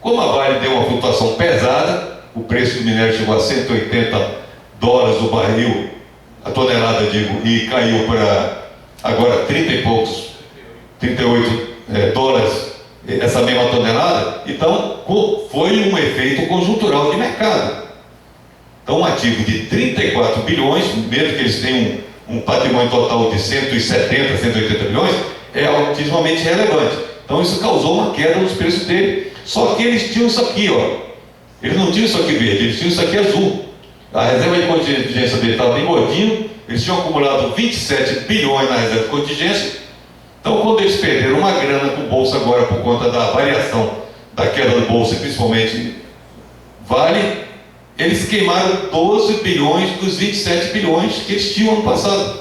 S2: Como a Vale deu uma flutuação pesada, o preço do minério chegou a $180 o barril, a tonelada, digo, e caiu para agora 30 e poucos, 38 dólares essa mesma tonelada. Então foi um efeito conjuntural de mercado. Então um ativo de 34 bilhões, mesmo que eles tenham um patrimônio total de 170, 180 bilhões, é altissimamente relevante. Então isso causou uma queda nos preços dele. Só que eles tinham isso aqui, ó. Eles não tinham isso aqui verde, eles tinham isso aqui azul. A reserva de contingência dele estava bem gordinho, eles tinham acumulado 27 bilhões na reserva de contingência. Então, quando eles perderam uma grana com o bolsa agora por conta da variação da queda do bolsa, principalmente Vale, eles queimaram 12 bilhões dos 27 bilhões que eles tinham ano passado.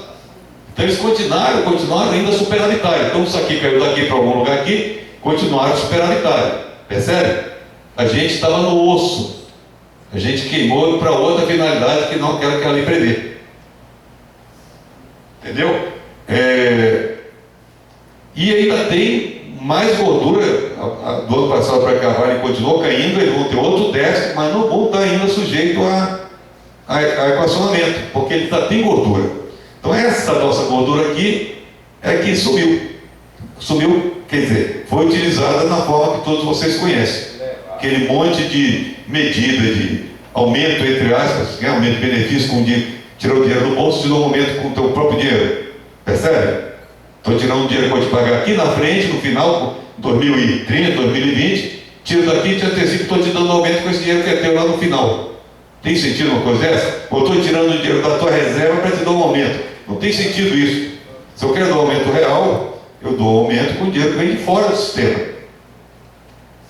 S2: Então, eles continuaram ainda superavitários. Então, isso aqui caiu daqui para algum lugar aqui, continuaram superavitários. Percebe? A gente estava no osso. A gente queimou para outra finalidade que não quero que ela lhe prevê. Entendeu? E ainda tem mais gordura. Do ano passado para cá, a Vale continuou caindo, eles vão ter outro déficit, mas não vão estar ainda sujeito a equacionamento, porque ele ainda tem gordura. Então essa nossa gordura aqui é que sumiu. Sumiu, quer dizer, foi utilizada na forma que todos vocês conhecem. Aquele monte de medida de aumento, entre aspas, que é aumento de benefício, com tirar o dinheiro do bolso, te dá um aumento com o teu próprio dinheiro. Percebe? Estou tirando um dinheiro que eu vou te pagar aqui na frente, no final, 2030, 2020, tiro daqui e te antecipo, estou te dando um aumento com esse dinheiro que é teu lá no final. Tem sentido uma coisa dessa? Ou estou tirando o dinheiro da tua reserva para te dar um aumento? Não tem sentido isso. Se eu quero dar um aumento real, eu dou um aumento com o dinheiro que vem de fora do sistema.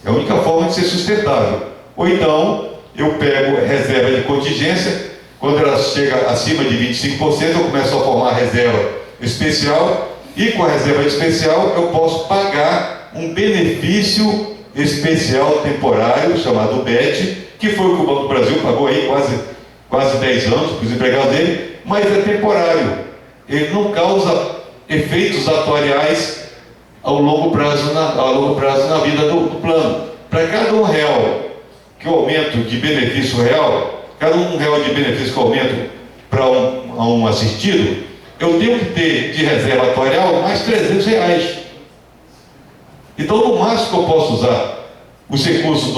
S2: É a única forma de ser sustentável. Ou então, eu pego reserva de contingência, quando ela chega acima de 25%, eu começo a formar reserva especial, e com a reserva especial eu posso pagar um benefício especial temporário, chamado BET, que foi o que o Banco do Brasil pagou aí quase 10 anos para os empregados dele, mas é temporário. Ele não causa efeitos atuariais a longo prazo na vida do plano. Para cada R$1 que eu aumento de benefício real, cada R$1 de benefício que eu aumento para um assistido, eu tenho que ter de reserva atuarial mais R$300. Então, no máximo que eu posso usar os recursos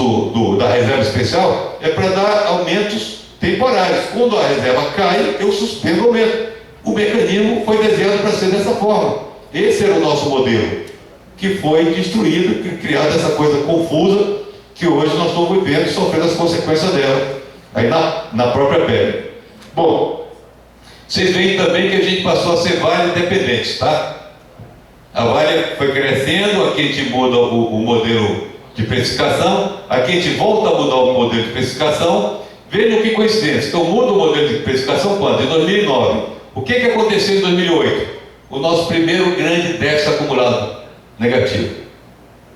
S2: da reserva especial é para dar aumentos temporários. Quando a reserva cai, eu suspendo o aumento. O mecanismo foi desenhado para ser dessa forma. Esse era o nosso modelo, que foi destruído, criada essa coisa confusa, que hoje nós estamos vivendo e sofrendo as consequências dela, aí na própria pele. Bom, vocês veem também que a gente passou a ser Vale independente, tá? A Vale foi crescendo, aqui a gente muda o modelo de precificação, aqui a gente volta a mudar o modelo de precificação. Vejam que coincidência, então muda o modelo de precificação quando? Em 2009. O que aconteceu em 2008? O nosso primeiro grande déficit acumulado negativo.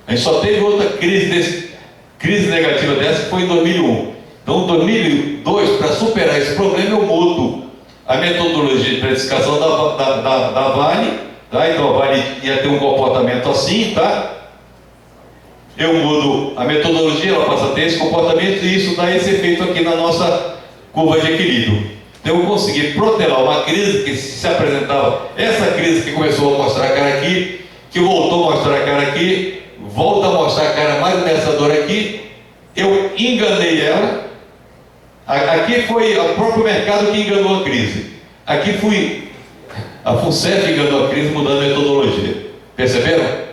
S2: A gente só teve outra crise negativa dessa que foi em 2001. Então, em 2002, para superar esse problema, eu mudo a metodologia de precificação da Vale, tá? Então a Vale ia ter um comportamento assim, tá? Eu mudo a metodologia, ela passa a ter esse comportamento e isso dá esse efeito aqui na nossa curva de equilíbrio. Então eu consegui protelar uma crise que se apresentava, essa crise que começou a mostrar a cara aqui, que voltou a mostrar a cara aqui, volta a mostrar a cara mais ameaçadora aqui, eu enganei ela. Aqui foi o próprio mercado que enganou a crise. Aqui a FUNCEF enganou a crise mudando a metodologia. Perceberam?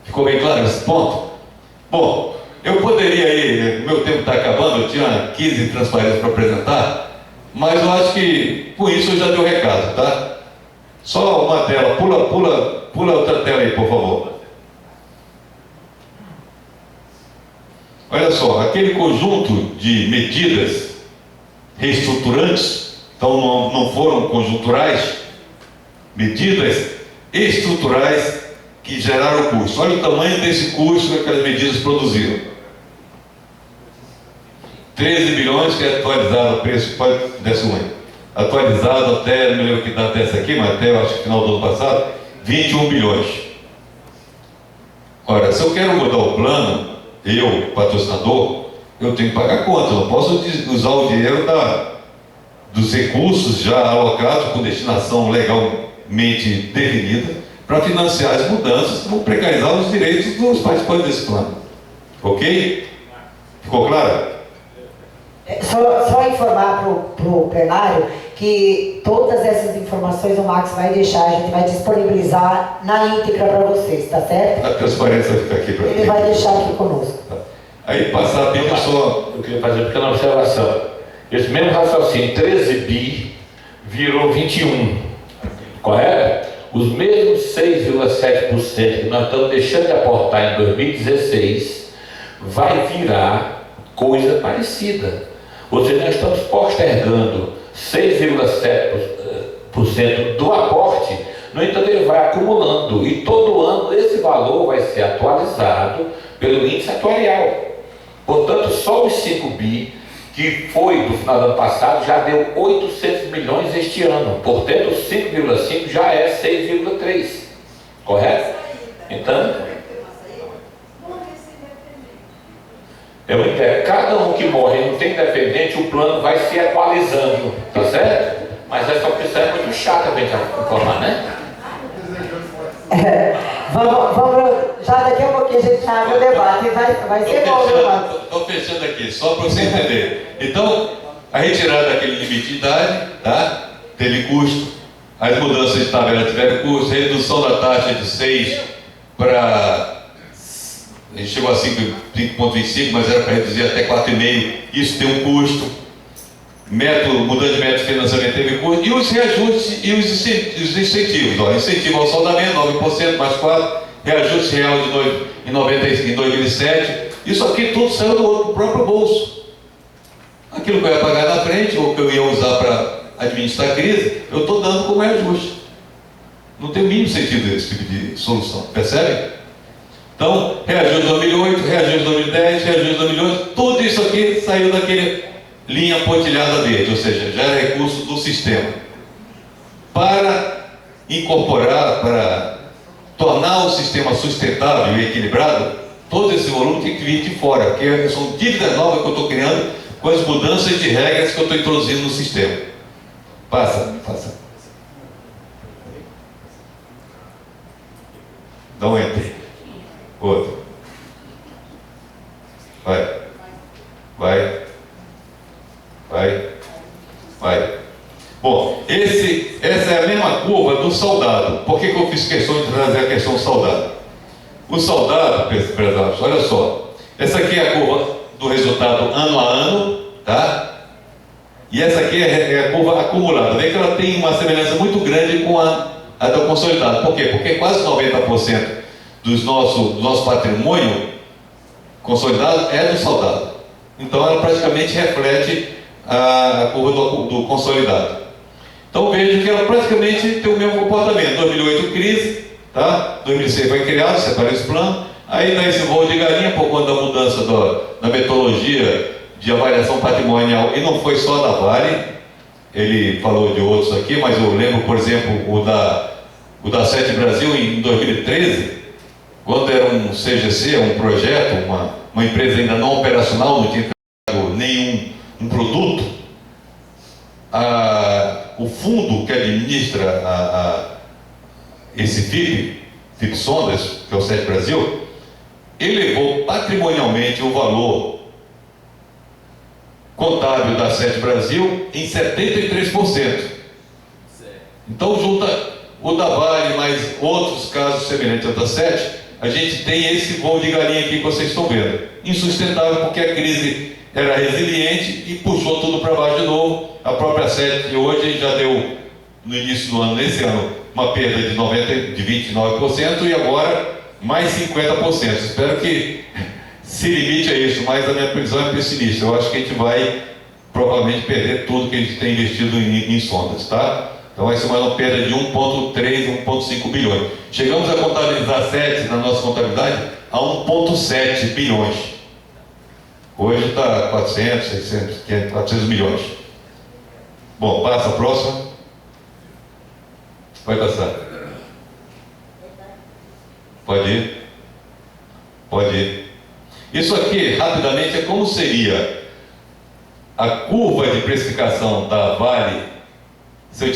S2: Ficou bem claro esse ponto? Bom, eu poderia aí, meu tempo está acabando, eu tinha 15 transparências para apresentar, mas eu acho que com isso eu já dei o recado, tá? Só uma tela, pula outra tela aí, por favor. Olha só, aquele conjunto de medidas reestruturantes, então não foram conjunturais, medidas estruturais que geraram o custo. Olha o tamanho desse custo que aquelas medidas produziram. 13 bilhões, que é atualizado o preço, pode desse ruim. Atualizado até, não me lembro que data é essa aqui, mas até eu acho que final do ano passado, 21 bilhões. Ora, se eu quero mudar o plano, eu, patrocinador, eu tenho que pagar a conta, eu não posso usar o dinheiro dos recursos já alocados com destinação legalmente definida para financiar as mudanças que vão precarizar os direitos dos participantes desse plano. Ok? Ficou claro?
S3: Só informar para o plenário que todas essas informações o Max vai deixar, a gente vai disponibilizar na íntegra para vocês, tá certo?
S2: A transparência fica aqui para
S3: Ele vai deixar aqui conosco.
S2: Tá. Aí passar a pedir só.
S4: Eu queria fazer uma pequena observação. Esse mesmo raciocínio, 13 bi, virou 21, correto? Os mesmos 6,7% que nós estamos deixando de aportar em 2016 vai virar coisa parecida. Ou seja, nós estamos postergando 6,7% do aporte, no entanto ele vai acumulando e todo ano esse valor vai ser atualizado pelo índice atuarial. Portanto, só os 5 bi que foi do final do ano passado já deu 800 milhões este ano, portanto 5,5 já é 6,3, correto? Então, eu entendo, cada um que morre e não tem dependente, o plano vai se atualizando, tá certo? Mas essa opção é muito chata para a gente informar, né?
S3: Vamos, já daqui a pouquinho a gente abre o debate, vai ser bom, meu irmão.
S2: Estou fechando aqui, só para você entender. Então, a retirada daquele limite de idade, tá? Teve custo, as mudanças de tabela tiveram custo, redução da taxa de 6 para... A gente chegou a 5,25, mas era para reduzir até 4,5, isso tem um custo. Mudança de método de financiamento teve custo. E os reajustes e os incentivos. Ó, incentivo ao soldamento, 9% mais 4%, reajuste real em 2007. Isso aqui tudo saiu do próprio bolso. Aquilo que eu ia pagar na frente, ou que eu ia usar para administrar a crise, eu estou dando como reajuste. Não tem o mínimo sentido desse tipo de solução, percebe? Então, reajuste de 2008, reajuste de 2010, reajuste de 2011, tudo isso aqui saiu daquele linha pontilhada verde, ou seja, já é recurso do sistema. Para incorporar, para tornar o sistema sustentável e equilibrado, todo esse volume tem que vir de fora, porque são dívidas novas que eu estou criando com as mudanças de regras que eu estou introduzindo no sistema. Passa. Dá um enter. Outro. Vai. Bom, essa é a mesma curva do soldado. Por que eu fiz questão de trazer a questão do soldado? O soldado, prezado, olha só. Essa aqui é a curva do resultado ano a ano, tá? E essa aqui é a curva acumulada. Vê que ela tem uma semelhança muito grande com a do consolidado. Por quê? Porque quase 90% do nosso patrimônio consolidado é do soldado. Então ela praticamente reflete a curva do consolidado. Então veja que ela praticamente tem o mesmo comportamento. 2008 crise, tá? 2006 foi criado, separou esse plano. Aí dá esse voo de galinha por conta da mudança da metodologia de avaliação patrimonial. E não foi só da Vale, ele falou de outros aqui, mas eu lembro, por exemplo, o da Sete Brasil em 2013, quando era um CGC, um projeto, uma empresa ainda não operacional, não tinha nenhum produto, o fundo que administra esse FIP Sondas, que é o Sete Brasil, elevou patrimonialmente o valor contábil da Sete Brasil em 73%. Então junta o da Vale mais outros casos semelhantes ao da Sete, a gente tem esse voo de galinha aqui que vocês estão vendo. Insustentável porque a crise era resiliente e puxou tudo para baixo de novo. A própria Sete hoje já deu, no início do ano, nesse ano, uma perda de 29% e agora mais 50%. Espero que se limite a isso, mas a minha previsão é pessimista. Eu acho que a gente vai provavelmente perder tudo que a gente tem investido em sondas, tá? Então vai ser uma perda de 1,3, 1,5 bilhões. Chegamos a contabilizar 7 na nossa contabilidade a 1,7 bilhões. Hoje está 400, 600, 500, 400 milhões. Bom, passa a próxima. Pode passar. Pode ir. Pode ir. Isso aqui, rapidamente, é como seria a curva de precificação da Vale se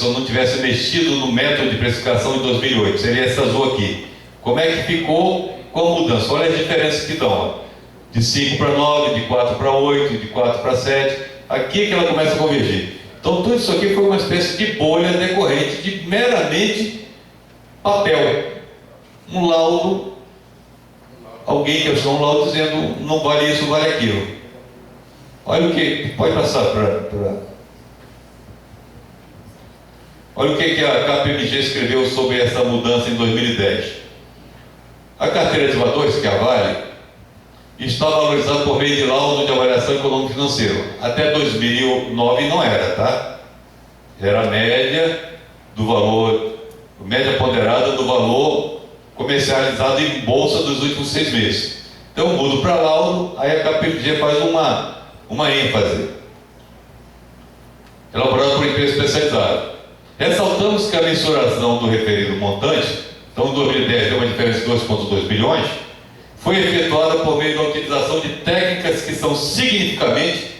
S2: eu não tivesse mexido no método de precificação em 2008. Seria essa azul aqui. Como é que ficou com a mudança? Olha as diferenças que dão. Ó. De 5 para 9, de 4 para 8, de 4 para 7. Aqui é que ela começa a convergir. Então tudo isso aqui foi uma espécie de bolha decorrente de meramente papel. Um laudo, alguém que achou um laudo dizendo não vale isso, vale aquilo. Olha o que, pode passar para... Olha o que a KPMG escreveu sobre essa mudança em 2010. A carteira de valores, que é a Vale, está valorizada por meio de laudo de avaliação econômico financeiro. Até 2009 não era, tá? Era a média do valor, média ponderada do valor comercializado em bolsa dos últimos 6 meses. Então eu mudo para laudo, aí a KPMG faz uma ênfase. Elaborada por empresa especializada. Ressaltamos que a mensuração do referido montante, então em 2010 deu uma diferença de 2,2 bilhões, foi efetuada por meio da utilização de técnicas que são significativamente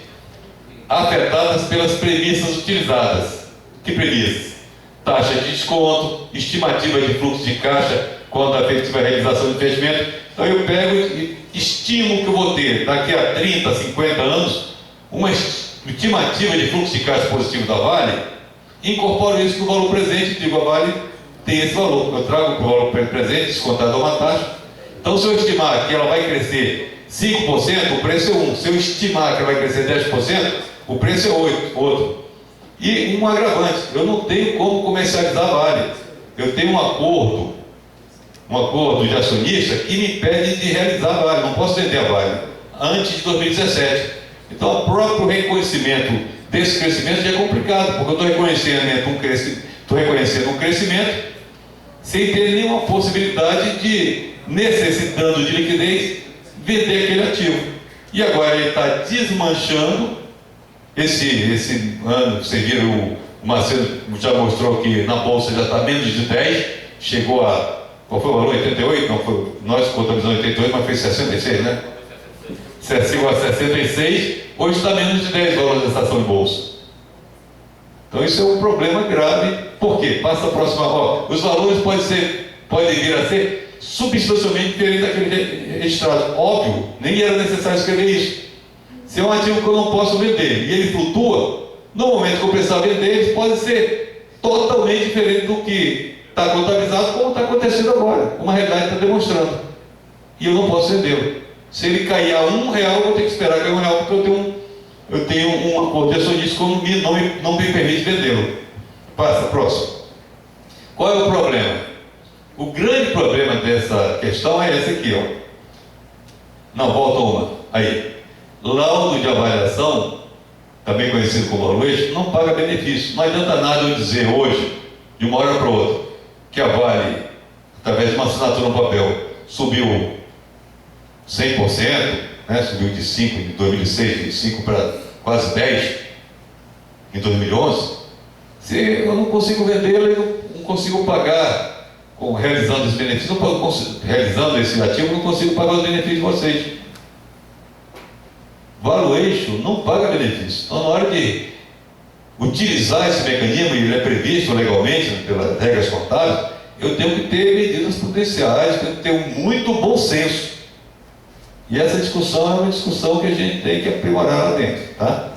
S2: afetadas pelas premissas utilizadas. Que premissas? Taxa de desconto, estimativa de fluxo de caixa quando a efetiva realização de investimento. Então eu pego e estimo que eu vou ter daqui a 30, 50 anos uma estimativa de fluxo de caixa positivo da Vale, incorporo isso no valor presente e digo, a Vale tem esse valor. Eu trago para o valor presente, descontado a uma taxa. Então, se eu estimar que ela vai crescer 5%, o preço é 1. Se eu estimar que ela vai crescer 10%, o preço é 8, outro. E um agravante, eu não tenho como comercializar a Vale. Eu tenho um acordo de acionista que me impede de realizar a Vale. Não posso vender a Vale antes de 2017. Então, o próprio reconhecimento desse crescimento já é complicado, porque eu estou reconhecendo um crescimento sem ter nenhuma possibilidade de, necessitando de liquidez, vender aquele ativo. E agora ele está desmanchando. Esse ano, vocês viram, o Marcelo já mostrou que na bolsa já está menos de 10, chegou a, qual foi o valor? 88? Não, foi, nós contabilizamos 88, mas foi 66, né? Chegou a 66, hoje está menos de 10 dólares dessa ação de bolsa. Então isso é um problema grave. Por quê? Passa a próxima. Os valores podem vir a ser substancialmente diferentes daquele registrado. Óbvio, nem era necessário escrever isso. Se é um ativo que eu não posso vender e ele flutua, no momento que eu precisar vender, ele pode ser totalmente diferente do que está contabilizado, como está acontecendo agora. Uma realidade está demonstrando. E eu não posso vendê-lo. Se ele cair a R$1, eu vou ter que esperar cair R$1, porque eu tenho um acordo de acionista que não me permite vendê-lo. Passa, próximo. Qual é o problema? O grande problema dessa questão é esse aqui, ó. Não, volta uma. Aí. Laudo de avaliação, também conhecido como valuation, não paga benefício. Não adianta nada eu dizer hoje, de uma hora para outra, que a Vale, através de uma assinatura no papel, subiu 100%, né? Subiu de 5 em 2006, de 5 para quase 10 em 2011. Se eu não consigo vendê-lo, eu não consigo pagar, realizando esse benefício, realizando esse ativo, eu não consigo pagar os benefícios de vocês. Valuation não paga benefício. Então, na hora de utilizar esse mecanismo, e ele é previsto legalmente pelas regras contábeis, eu tenho que ter medidas prudenciais, tenho que ter muito bom senso. E essa discussão é uma discussão que a gente tem que aprimorar lá dentro, tá?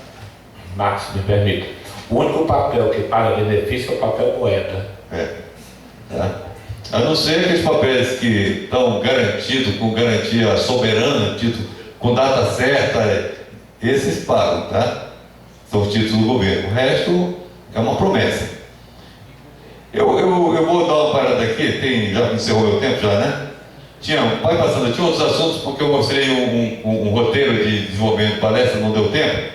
S4: Max, me permita. O único papel que paga benefício é o papel moeda.
S2: Tá? A não ser aqueles papéis que estão garantidos, com garantia soberana, com data certa, esses pagam, tá? São os títulos do governo. O resto é uma promessa. Eu vou dar uma parada aqui, já encerrou meu tempo já, né? Tinha outros assuntos, porque eu mostrei um roteiro de desenvolvimento de palestra, não deu tempo,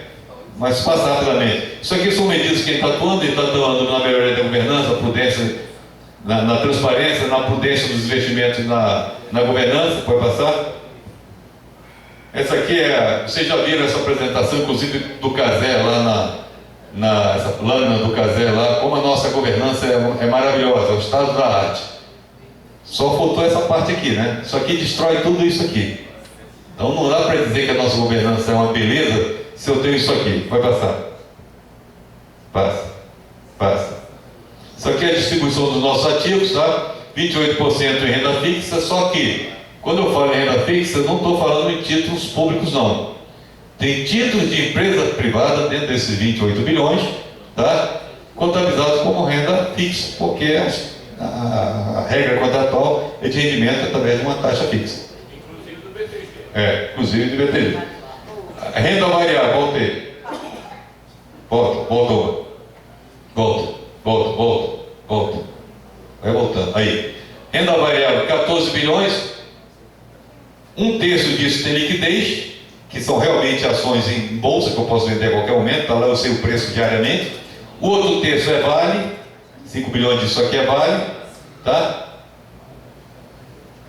S2: mas passa rapidamente. Isso aqui são medidas que ele está atuando na melhoria da governança, na prudência, na transparência, na prudência dos investimentos na governança. Pode passar? Essa aqui vocês já viram essa apresentação, inclusive do Casé, lá essa lâmina do Casé lá, como a nossa governança é maravilhosa, é o estado da arte. Só faltou essa parte aqui, né? Isso aqui destrói tudo isso aqui. Então não dá para dizer que a nossa governança é uma beleza se eu tenho isso aqui. Vai passar. Passa. Isso aqui é a distribuição dos nossos ativos, tá? 28% em renda fixa, só que quando eu falo em renda fixa, eu não estou falando em títulos públicos, não. Tem títulos de empresa privada dentro desses 28 bilhões, tá? Contabilizados como renda fixa, porque a regra contratual é de rendimento através de uma taxa fixa.
S4: Inclusive do BTG.
S2: Inclusive do BTG. A renda variável, voltei. Volta. Vai voltando. Aí. Renda variável, 14 bilhões. Um terço disso tem liquidez, que são realmente ações em bolsa que eu posso vender a qualquer momento, tá lá eu sei o preço diariamente. O outro terço é vale, 5 bilhões disso aqui é vale, tá?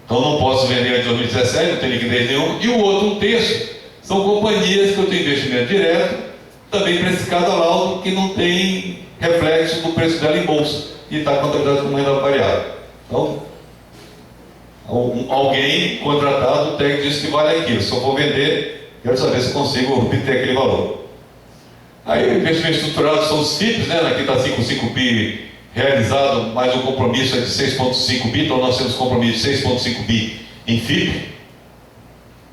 S2: Então não posso vender antes de 2017, não tem liquidez nenhuma. E o outro um terço são companhias que eu tenho investimento direto, também precificado a laudo, que não tem reflexo do preço dela em bolsa e está contabilizado como renda variável. Então, alguém contratado, o técnico disse que vale aquilo. Se eu for vender, quero saber se consigo obter aquele valor. Aí o investimento estruturado são os FIPs, né? Aqui está 5,5 bi realizado, mas o compromisso é de 6,5 bi, então nós temos compromisso de 6,5 bi em FIP.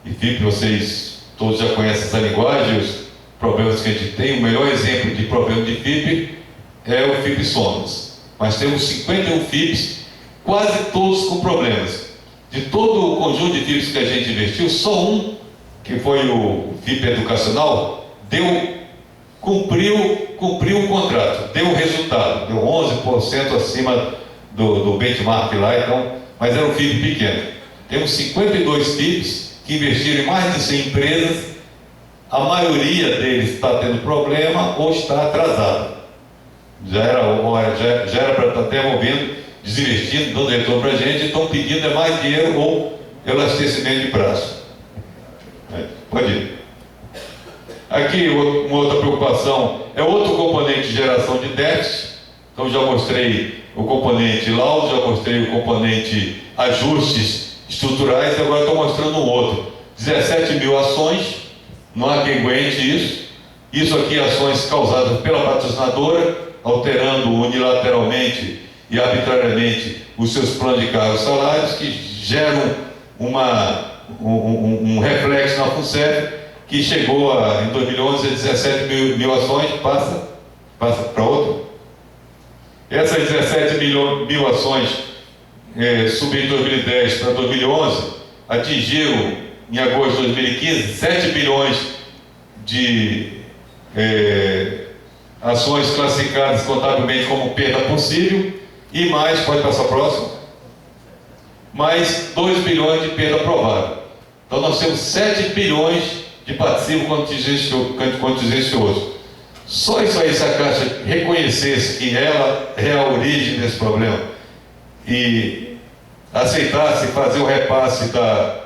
S2: E FIP, vocês todos já conhecem essa linguagem, os problemas que a gente tem. O melhor exemplo de problema de FIP é o FIP Sonas. Mas temos 51 FIPs, quase todos com problemas. De todo o conjunto de FIPs que a gente investiu, só um, que foi o FIP educacional, cumpriu o contrato, deu o resultado, deu 11% acima do benchmark lá, então, mas era um FIP pequeno. Temos 52 FIPs que investiram em mais de 100 empresas, a maioria deles está tendo problema ou está atrasado. Já era para estar devolvendo, desinvestindo, dando retorno para a gente, estão pedindo mais dinheiro ou elastecimento de prazo. Pode ir. Aqui, uma outra preocupação é outro componente de geração de déficit. Então, já mostrei o componente laudo, já mostrei o componente ajustes estruturais, e agora estou mostrando um outro. 17 mil ações, não há quem aguente isso. Isso aqui, ações causadas pela patrocinadora, alterando unilateralmente e arbitrariamente os seus planos de cargos e salários, que geram um reflexo na FUNCEF, que chegou em 2011 a 17 mil ações. Passa para outro. Essas 17 mil ações subiram em 2010 para 2011, atingiram em agosto de 2015 7 bilhões de ações classificadas contabilmente como perda possível, e mais, pode passar próximo, mais 2 bilhões de perda provável. Então nós temos 7 bilhões de passivo contingencioso. Só isso aí, se a Caixa reconhecesse que ela é a origem desse problema e aceitasse fazer o repasse da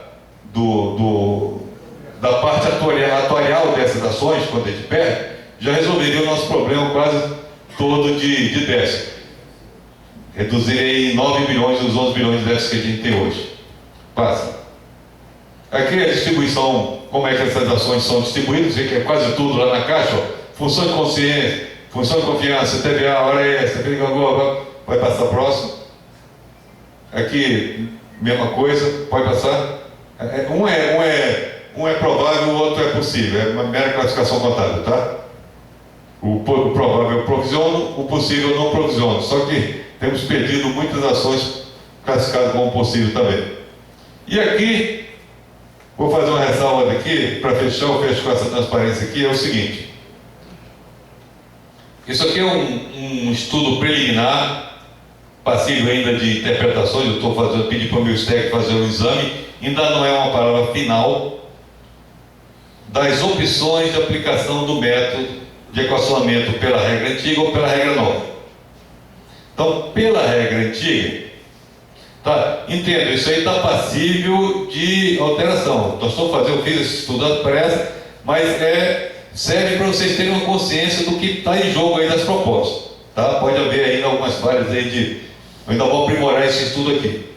S2: parte atuarial dessas ações, quando a gente perde, já resolveria o nosso problema quase todo de déficit. Reduziria em 9 bilhões dos 11 bilhões de déficit que a gente tem hoje. Passa. Aqui a distribuição, como é que essas ações são distribuídas, vê que é quase tudo lá na Caixa, ó. Função de consciência, função de confiança, TVA, hora extra, vai passar próximo. Aqui, mesma coisa, pode passar. Um é provável, o outro é possível, é uma mera classificação contábil, tá? O provável eu provisiono, o possível eu não provisiono. Só que temos perdido muitas ações classificadas como possível também. E aqui, vou fazer uma ressalva aqui, para fechar, eu fecho com essa transparência aqui, é o seguinte. Isso aqui é um estudo preliminar, passível ainda de interpretações. Eu estou pedindo para o meu staff fazer um exame, ainda não é uma palavra final das opções de aplicação do método de equacionamento pela regra antiga ou pela regra nova. Então, pela regra antiga, Tá, entendo, isso aí está passível de alteração. Eu fiz esse estudo parece, mas serve para vocês terem uma consciência do que está em jogo aí das propostas. Tá? Pode haver ainda algumas falhas aí eu ainda vou aprimorar esse estudo aqui.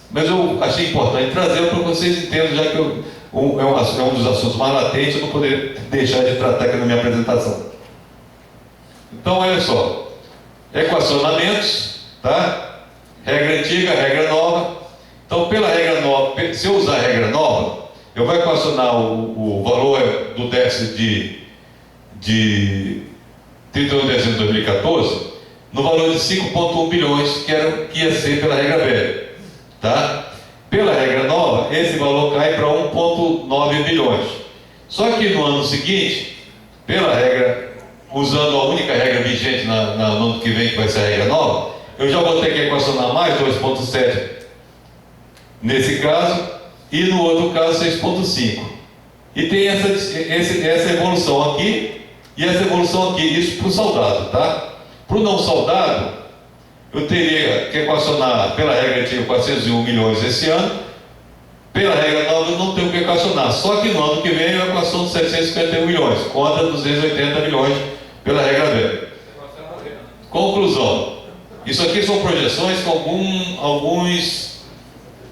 S2: Mas eu achei importante trazer para vocês entendam, já que é um dos assuntos mais latentes, eu não poderia deixar de tratar aqui na minha apresentação. Então, olha só, equacionamentos, tá? Regra antiga, regra nova. Então, pela regra nova, se eu usar a regra nova, eu vou equacionar o valor do déficit de 31 de dezembro de 2014 no valor de 5,1 bilhões, que ia ser pela regra velha. Tá? Pela regra nova, esse valor cai para 1,9 bilhões. Só que no ano seguinte, pela regra, usando a única regra vigente no ano que vem, que vai ser a regra nova, eu já vou ter que equacionar mais 2,7 nesse caso, e no outro caso 6,5. E tem essa evolução aqui e essa evolução aqui, isso para o soldado, tá? Para o não soldado, eu teria que equacionar pela regra antiga 401 milhões esse ano, pela regra nova eu não tenho que equacionar, só que no ano que vem eu equaciono 751 milhões, contra 280 milhões pela regra velha. Conclusão. Isso aqui são projeções com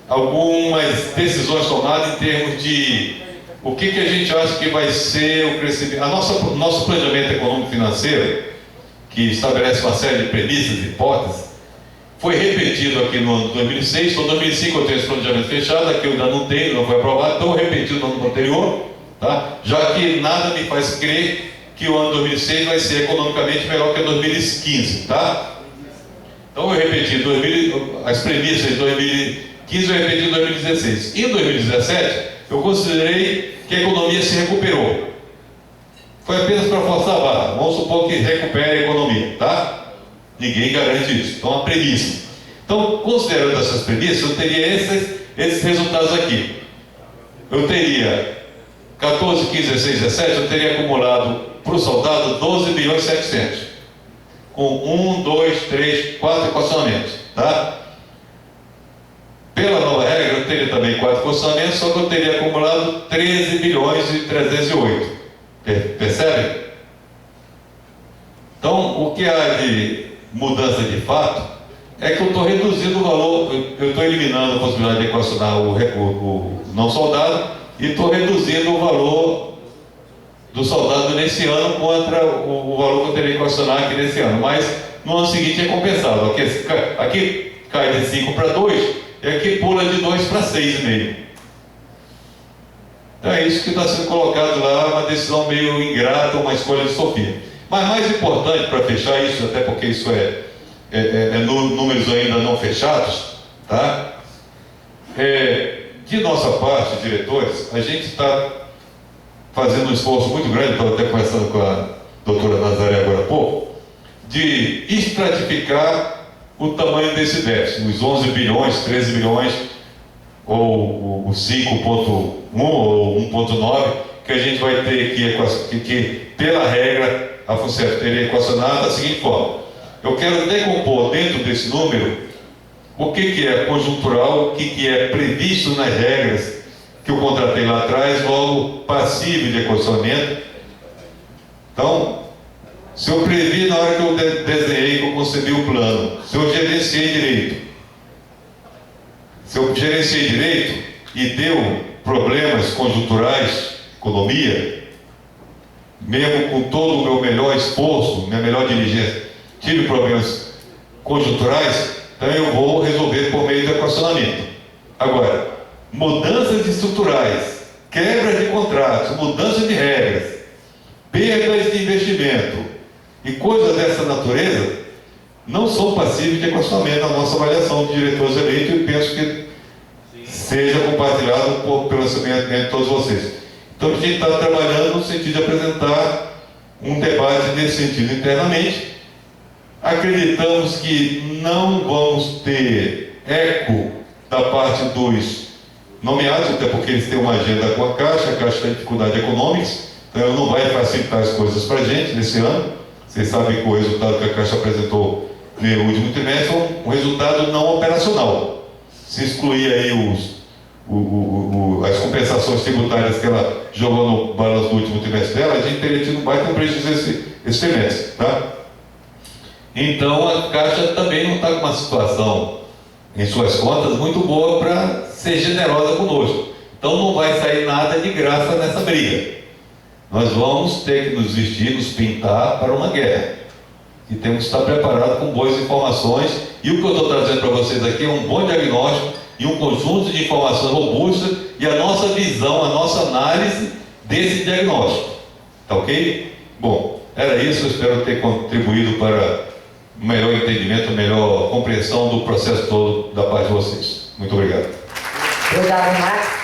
S2: algumas decisões tomadas em termos de o que a gente acha que vai ser o crescimento. Nosso planejamento econômico financeiro, que estabelece uma série de premissas e hipóteses, foi repetido aqui no ano de 2006. Então, em 2005 eu tenho esse planejamento fechado, aqui eu ainda não tenho, não foi aprovado, então eu repeti no ano anterior, tá? Já que nada me faz crer que o ano 2006 vai ser economicamente melhor que 2015, tá? Então eu repeti as premissas de 2015, eu repeti em 2016. Em 2017, eu considerei que a economia se recuperou. Foi apenas para forçar a barra. Vamos supor que recupere a economia, tá? Ninguém garante isso. Então, uma premissa. Então, considerando essas premissas, eu teria esses resultados aqui. Eu teria 14, 15, 16, 17, eu teria acumulado para o soldado 12 bilhões e 700. Com 1, 2, 3, 4 equacionamentos, tá? Pela nova regra, eu teria também 4 equacionamentos, só que eu teria acumulado 13 bilhões e 308. Percebe? Então, o que há de mudança de fato é que eu estou reduzindo o valor, eu estou eliminando a possibilidade de equacionar o não soldado e estou reduzindo o valor do soldado nesse ano contra o valor que eu teria que equacionar aqui nesse ano. Mas no ano seguinte é compensado. Aqui cai de 5 para 2 e aqui pula de 2 para 6,5. Então é isso que está sendo colocado lá, uma decisão meio ingrata, uma escolha de Sofia. Mas mais importante para fechar isso, até porque isso é números ainda não fechados, tá? De nossa parte, diretores, a gente está fazendo um esforço muito grande, estou até conversando com a doutora Nazaré agora há pouco, de estratificar o tamanho desse déficit, os 11 bilhões, 13 bilhões, ou o 5,1 ou 1,9, que a gente vai ter que pela regra, a FUNCEF teria equacionado da seguinte forma: eu quero decompor dentro desse número o que é conjuntural, o que é previsto nas regras que eu contratei lá atrás, logo passível de equacionamento. Então, se eu previ na hora que eu desenhei, que eu concebi o plano, se eu gerenciei direito e deu problemas conjunturais, economia, mesmo com todo o meu melhor esforço, minha melhor diligência, tive problemas conjunturais, então eu vou resolver por meio do equacionamento. Agora, mudanças estruturais, quebra de contratos, mudança de regras, perdas de investimento e coisas dessa natureza não são passíveis de equacionamento na nossa avaliação de diretores eleitos, e penso que seja compartilhado pelo segmento de todos vocês. Então a gente está trabalhando no sentido de apresentar um debate nesse sentido internamente. Acreditamos que não vamos ter eco da parte dos nomeados, até porque eles têm uma agenda com a Caixa tem dificuldade econômica, então ela não vai facilitar as coisas para a gente nesse ano. Vocês sabem que o resultado que a Caixa apresentou no último trimestre é um resultado não operacional. se excluir aí as compensações tributárias que ela jogou no balanço do último trimestre dela, a gente teria tido um baita prejuízo esse trimestre, tá? Então a Caixa também não está com uma situação em suas contas muito boa para ser generosa conosco. Então não vai sair nada de graça nessa briga. Nós vamos ter que nos vestir, nos pintar para uma guerra. E temos que estar preparados com boas informações. E o que eu estou trazendo para vocês aqui é um bom diagnóstico e um conjunto de informações robustas e a nossa visão, a nossa análise desse diagnóstico. Tá ok? Bom, era isso. Eu espero ter contribuído para o melhor entendimento, a melhor compreensão do processo todo da parte de vocês. Muito obrigado.
S3: Obrigado, Max.